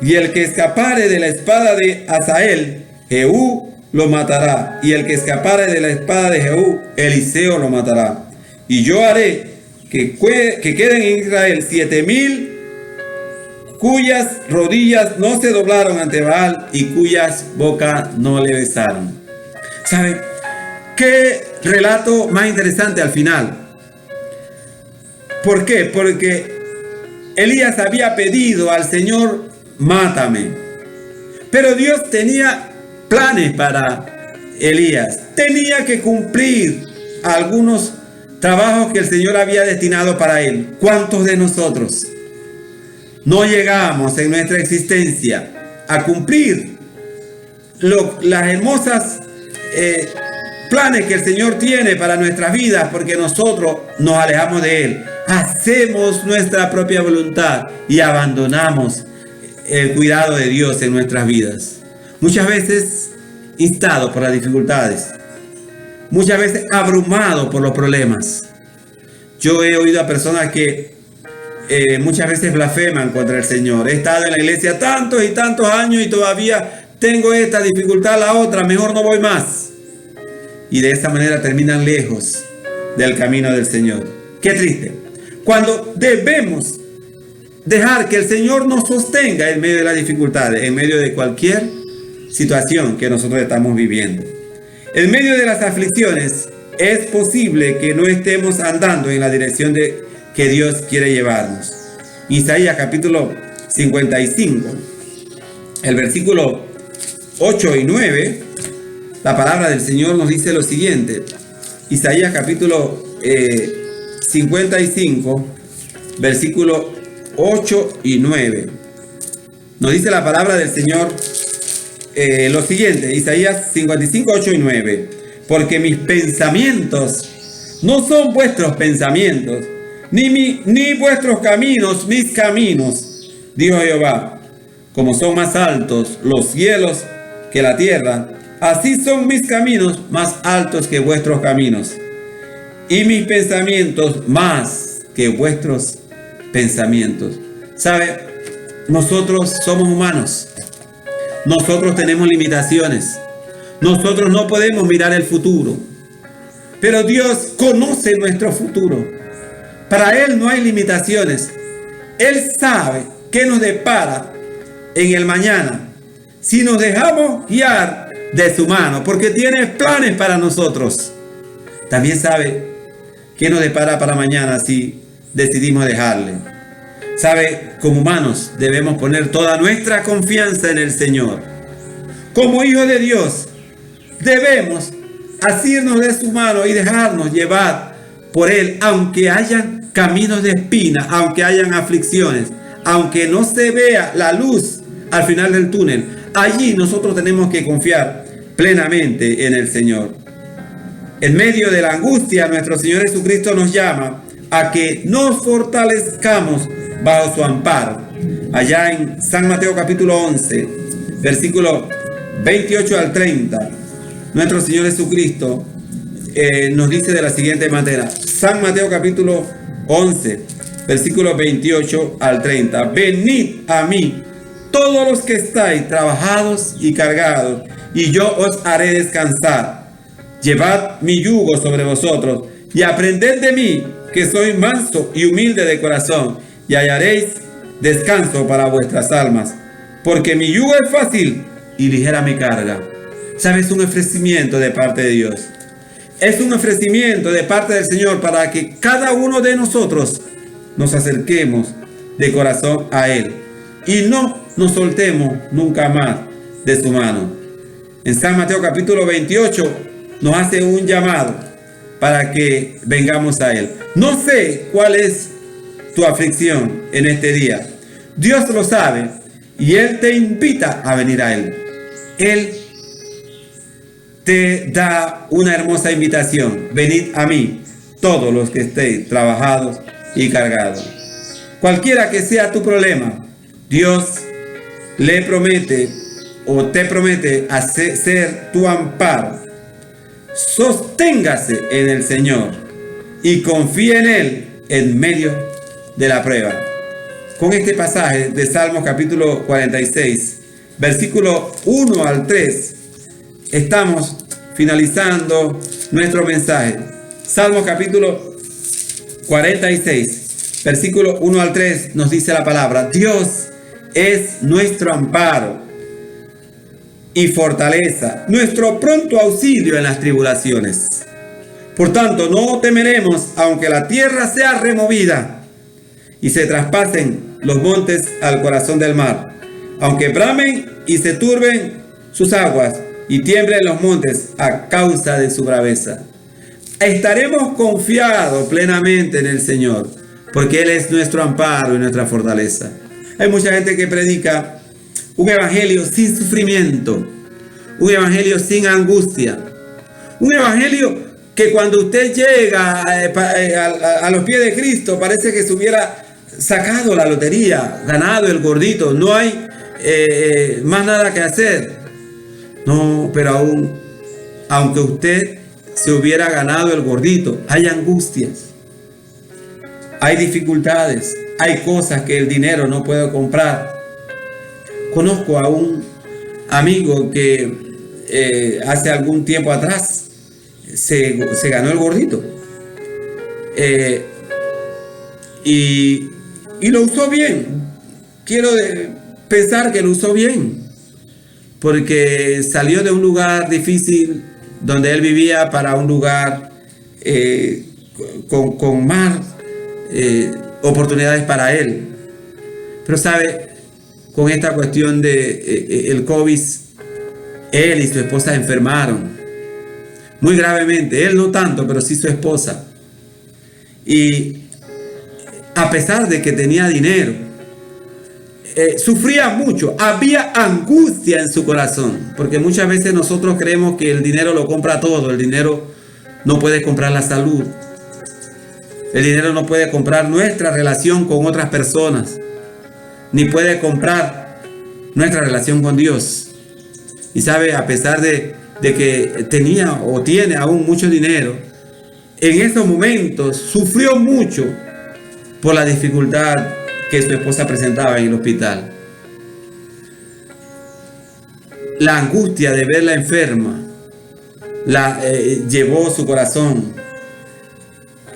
Y el que escapare de la espada de Hazael, Jehú lo matará, y el que escapare de la espada de Jehú, Eliseo lo matará. Y yo haré que queden en Israel 7,000 cuyas rodillas no se doblaron ante Baal y cuyas bocas no le besaron. ¿Saben qué relato más interesante al final? ¿Por qué? Porque Elías había pedido al Señor: mátame. Pero Dios tenía planes para Elías. Tenía que cumplir algunos trabajos que el Señor había destinado para él. ¿Cuántos de nosotros no llegamos en nuestra existencia a cumplir las hermosas planes que el Señor tiene para nuestras vidas, porque nosotros nos alejamos de Él? Hacemos nuestra propia voluntad y abandonamos el cuidado de Dios en nuestras vidas. Muchas veces instados por las dificultades, muchas veces abrumados por los problemas. Yo he oído a personas que muchas veces blasfeman contra el Señor. He estado en la iglesia tantos y tantos años y todavía tengo esta dificultad, la otra, mejor no voy más. Y de esa manera terminan lejos del camino del Señor. Qué triste. Cuando debemos dejar que el Señor nos sostenga en medio de las dificultades, en medio de cualquier situación que nosotros estamos viviendo. En medio de las aflicciones, es posible que no estemos andando en la dirección que Dios quiere llevarnos. Isaías capítulo 55, el versículo 8 y 9, la palabra del Señor nos dice lo siguiente. Isaías capítulo 55, versículo 8 y 9. Nos dice la palabra del Señor lo siguiente, Isaías 55, 8 y 9. Porque mis pensamientos no son vuestros pensamientos, ni vuestros caminos mis caminos, dijo Jehová. Como son más altos los cielos que la tierra, así son mis caminos más altos que vuestros caminos, y mis pensamientos más que vuestros pensamientos. ¿Sabe? Nosotros somos humanos. Nosotros tenemos limitaciones. Nosotros no podemos mirar el futuro. Pero Dios conoce nuestro futuro. Para Él no hay limitaciones. Él sabe qué nos depara en el mañana si nos dejamos guiar de su mano, porque tiene planes para nosotros. También sabe qué nos depara para mañana si decidimos dejarle. Sabe, como humanos debemos poner toda nuestra confianza en el Señor. Como hijos de Dios debemos asirnos de su mano y dejarnos llevar por Él, aunque hayan caminos de espina, aunque hayan aflicciones, aunque no se vea la luz al final del túnel. Allí nosotros tenemos que confiar plenamente en el Señor. En medio de la angustia, nuestro Señor Jesucristo nos llama a que nos fortalezcamos bajo su amparo. Allá en San Mateo capítulo 11, versículo 28 al 30, nuestro Señor Jesucristo nos dice de la siguiente manera. San Mateo capítulo 11, versículo 28 al 30. Venid a mí, todos los que estáis trabajados y cargados, y yo os haré descansar. Llevad mi yugo sobre vosotros, y aprended de mí, que soy manso y humilde de corazón, y hallaréis descanso para vuestras almas. Porque mi yugo es fácil y ligera mi carga. ¿Sabes? Un ofrecimiento de parte de Dios. Es un ofrecimiento de parte del Señor para que cada uno de nosotros nos acerquemos de corazón a Él y no nos soltemos nunca más de su mano. En San Mateo capítulo 28 nos hace un llamado para que vengamos a Él. No sé cuál es tu aflicción en este día. Dios lo sabe y Él te invita a venir a Él. Él te da una hermosa invitación. Venid a mí, todos los que estéis trabajados y cargados. Cualquiera que sea tu problema, Dios le promete o te promete ser tu amparo. Sosténgase en el Señor y confíe en Él en medio de la prueba. Con este pasaje de Salmos capítulo 46, versículo 1 al 3, estamos finalizando nuestro mensaje. Salmos capítulo 46, versículo 1 al 3 nos dice la palabra: Dios es nuestro amparo y fortaleza, nuestro pronto auxilio en las tribulaciones. Por tanto, no temeremos, aunque la tierra sea removida y se traspasen los montes al corazón del mar, aunque bramen y se turben sus aguas y tiemblen los montes a causa de su braveza. Estaremos confiados plenamente en el Señor, porque Él es nuestro amparo y nuestra fortaleza. Hay mucha gente que predica un evangelio sin sufrimiento, un evangelio sin angustia, un evangelio que cuando usted llega a los pies de Cristo parece que se hubiera sacado la lotería, ganado el gordito, no hay más nada que hacer. No, pero aunque usted se hubiera ganado el gordito, hay angustias, hay dificultades, hay cosas que el dinero no puede comprar. Conozco a un amigo que hace algún tiempo atrás se ganó el gordito y lo usó bien. Quiero pensar que lo usó bien, porque salió de un lugar difícil donde él vivía para un lugar con más oportunidades para él. Pero sabe, con esta cuestión de el COVID, él y su esposa enfermaron muy gravemente. Él no tanto, pero sí su esposa. Y a pesar de que tenía dinero, sufría mucho, había angustia en su corazón, porque muchas veces nosotros creemos que el dinero lo compra todo. El dinero no puede comprar la salud, el dinero no puede comprar nuestra relación con otras personas, ni puede comprar nuestra relación con Dios. Y sabe, a pesar de que tenía o tiene aún mucho dinero, en esos momentos sufrió mucho por la dificultad que su esposa presentaba en el hospital. La angustia de verla enferma llevó su corazón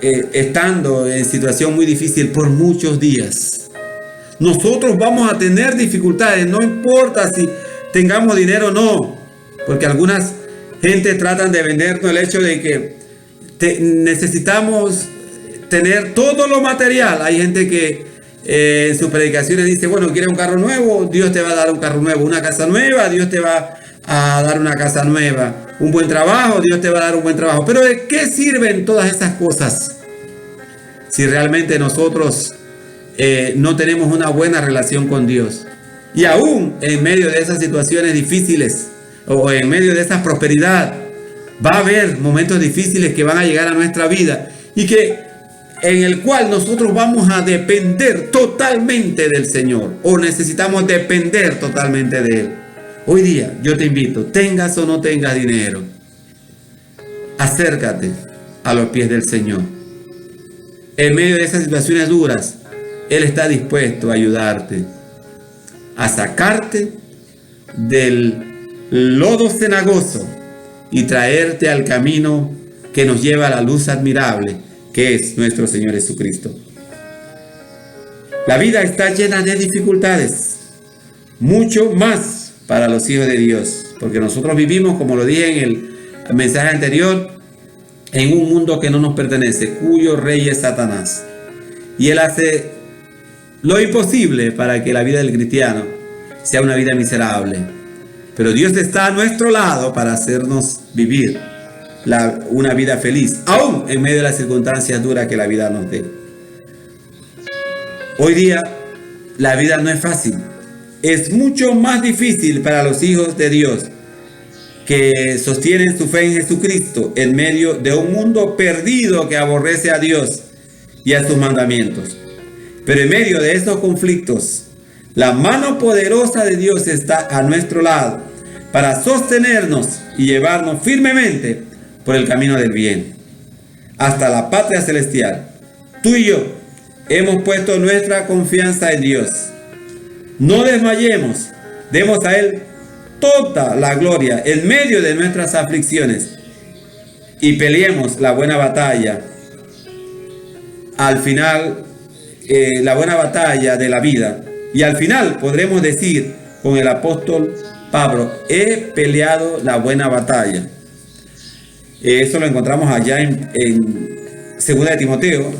estando en situación muy difícil por muchos días. Nosotros vamos a tener dificultades, no importa si tengamos dinero o no, porque algunas gentes tratan de vendernos el hecho de que necesitamos tener todo lo material. Hay gente que en sus predicaciones dice: bueno, ¿quieres un carro nuevo? Dios te va a dar un carro nuevo. Una casa nueva, Dios te va a dar una casa nueva. Un buen trabajo, Dios te va a dar un buen trabajo. Pero ¿de qué sirven todas esas cosas si realmente nosotros no tenemos una buena relación con Dios? Y aún en medio de esas situaciones difíciles o en medio de esa prosperidad, va a haber momentos difíciles que van a llegar a nuestra vida y en el cual nosotros vamos a depender totalmente del Señor, o necesitamos depender totalmente de Él, Hoy día yo te invito, tengas o no tengas dinero, acércate a los pies del Señor. En medio de esas situaciones duras, Él está dispuesto a ayudarte, a sacarte del lodo cenagoso y traerte al camino que nos lleva a la luz admirable, que es nuestro Señor Jesucristo. La vida está llena de dificultades, mucho más para los hijos de Dios, porque nosotros vivimos, como lo dije en el mensaje anterior, en un mundo que no nos pertenece, cuyo rey es Satanás. Y él hace lo imposible para que la vida del cristiano sea una vida miserable. Pero Dios está a nuestro lado para hacernos vivir una vida feliz, aún en medio de las circunstancias duras que la vida nos dé. Hoy día la vida no es fácil. Es mucho más difícil para los hijos de Dios que sostienen su fe en Jesucristo en medio de un mundo perdido que aborrece a Dios y a sus mandamientos. Pero en medio de esos conflictos, la mano poderosa de Dios está a nuestro lado para sostenernos y llevarnos firmemente por el camino del bien hasta la patria celestial. Tú y yo hemos puesto nuestra confianza en Dios. No desmayemos, demos a Él toda la gloria en medio de nuestras aflicciones y peleemos la buena batalla. Al final, la buena batalla de la vida. Y al final podremos decir con el apóstol Pablo, he peleado la buena batalla. Eso lo encontramos allá en 2 de Timoteo.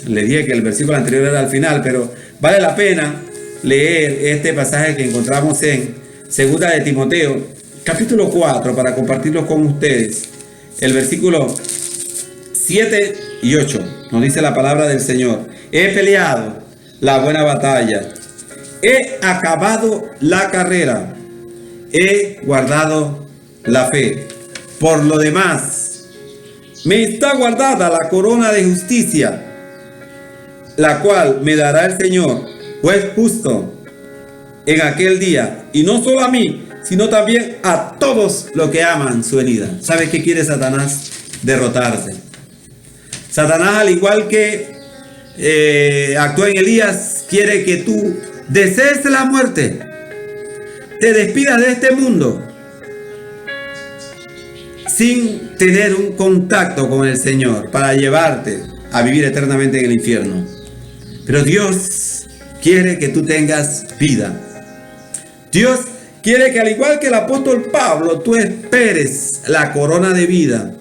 Le dije que el versículo anterior era al final, pero vale la pena leer este pasaje que encontramos en 2 de Timoteo, capítulo 4, para compartirlo con ustedes. El versículo 7 y 8 nos dice la palabra del Señor. He peleado la buena batalla, he acabado la carrera, he guardado la fe. Por lo demás, me está guardada la corona de justicia, la cual me dará el Señor, juez justo, en aquel día, y no solo a mí, sino también a todos los que aman su venida. ¿Sabes qué quiere Satanás? Derrotarte. Satanás, al igual que actuó en Elías, quiere que tú desees la muerte, te despidas de este mundo sin tener un contacto con el Señor para llevarte a vivir eternamente en el infierno. Pero Dios quiere que tú tengas vida. Dios quiere que, al igual que el apóstol Pablo, tú esperes la corona de vida.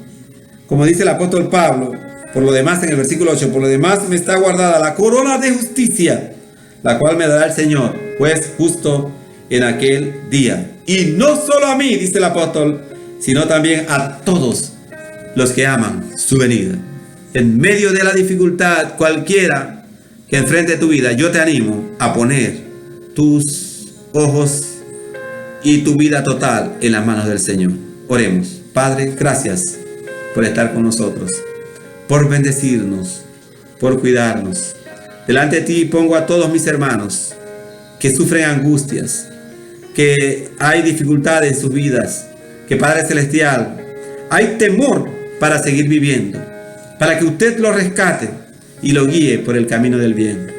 Como dice el apóstol Pablo, por lo demás, en el versículo 8, por lo demás me está guardada la corona de justicia, la cual me dará el Señor, juez justo, en aquel día. Y no solo a mí, dice el apóstol, sino también a todos los que aman su venida. En medio de la dificultad cualquiera que enfrente tu vida, yo te animo a poner tus ojos y tu vida total en las manos del Señor. Oremos. Padre, gracias por estar con nosotros, por bendecirnos, por cuidarnos. Delante de ti pongo a todos mis hermanos que sufren angustias, que hay dificultades en sus vidas, que Padre Celestial, hay temor para seguir viviendo, para que usted lo rescate y lo guíe por el camino del bien.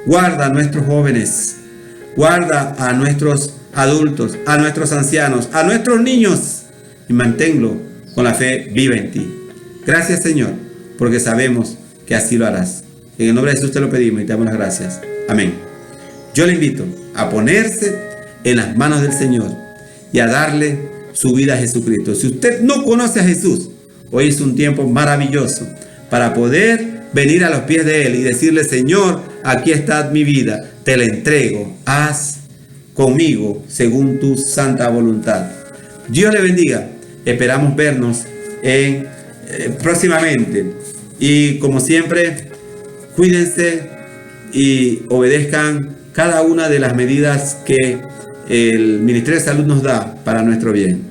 Guarda a nuestros jóvenes, guarda a nuestros adultos, a nuestros ancianos, a nuestros niños, y manténlo con la fe viva en ti. Gracias, Señor, porque sabemos que así lo harás. En el nombre de Jesús te lo pedimos y te damos las gracias. Amén. Yo le invito a ponerse en las manos del Señor y a darle su vida a Jesucristo. Si usted no conoce a Jesús, hoy es un tiempo maravilloso para poder venir a los pies de Él y decirle: Señor, aquí está mi vida, te la entrego, haz conmigo según tu santa voluntad. Dios le bendiga. Esperamos vernos próximamente. Y como siempre, cuídense y obedezcan cada una de las medidas que el Ministerio de Salud nos da para nuestro bien.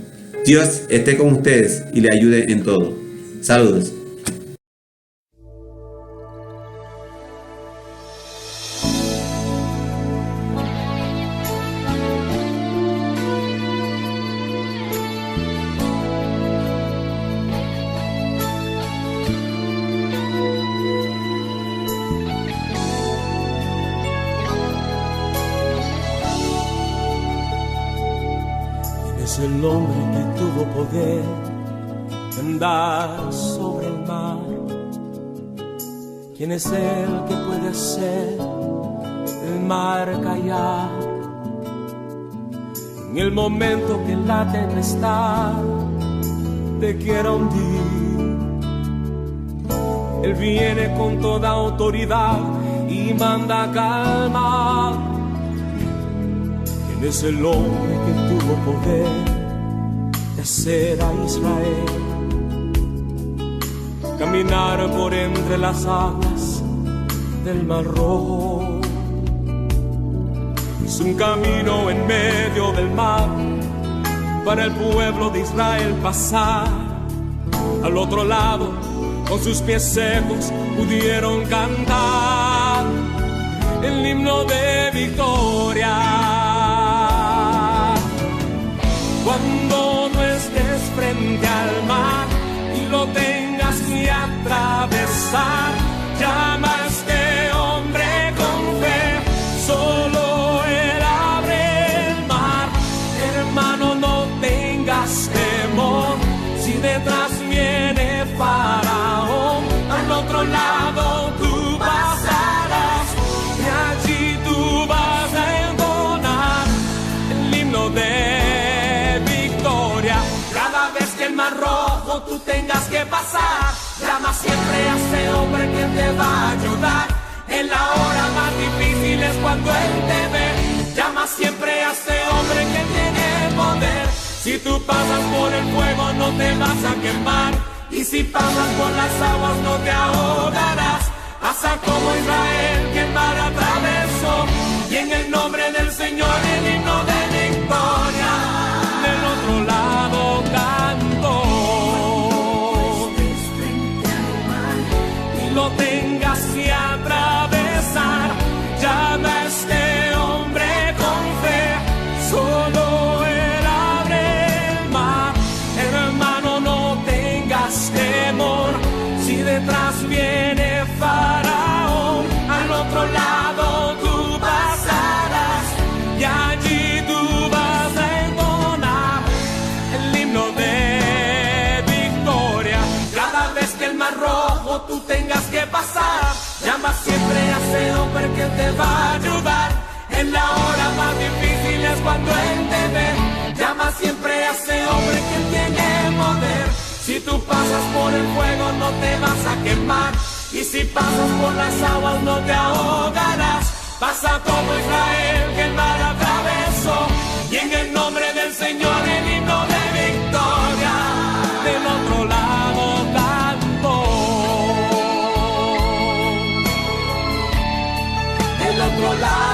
Dios esté con ustedes y le ayude en todo. Saludos. tuvo poder de andar sobre el mar. ¿Quién es el que puede hacer el mar callar? En el momento que la tempestad te quiera hundir, Él viene con toda autoridad y manda a calmar. ¿Quién es el hombre que tuvo poder de hacer a Israel caminar por entre las aguas del Mar Rojo? Hizo un camino en medio del mar para el pueblo de Israel pasar. Al otro lado, con sus pies secos, pudieron cantar el himno de victoria. Cuando no estés frente al mar y lo tengas que atravesar, llama a este hombre con fe, solo Él abre el mar. Hermano, no tengas temor, si detrás viene Faraón, al otro lado tú pasarás y allí tú vas a entonar el himno de victoria. Cada vez que el Mar Rojo tú tengas que pasar, llama siempre a ese hombre que te va a ayudar. En la hora más difícil es cuando Él te ve. Llama siempre a ese hombre que tiene poder. Si tú pasas por el fuego no te vas a quemar, y si pasas por las aguas no te ahogarás. Pasa como Israel que el mar atravesó, y en el nombre del Señor el himno de victoria del otro lado cantó. Y lo tengas que atravesar, llama a este hombre con fe, solo Él abre el mar. Hermano, no tengas temor, si detrás viene Faraón, al otro lado tú pasarás y allí tú vas a entonar el himno de victoria. Cada vez que el Mar Rojo tú tengas que pasar, llama siempre a ese hombre que te va a ayudar. En la hora más difícil es cuando Él te ve. Llama siempre a ese hombre que tiene poder. Si tú pasas por el fuego no te vas a quemar, y si pasas por las aguas no te ahogarás. Pasa como Israel que el mar atravesó, y en el nombre del Señor el himno de victoria del otro lado cantó. Del otro lado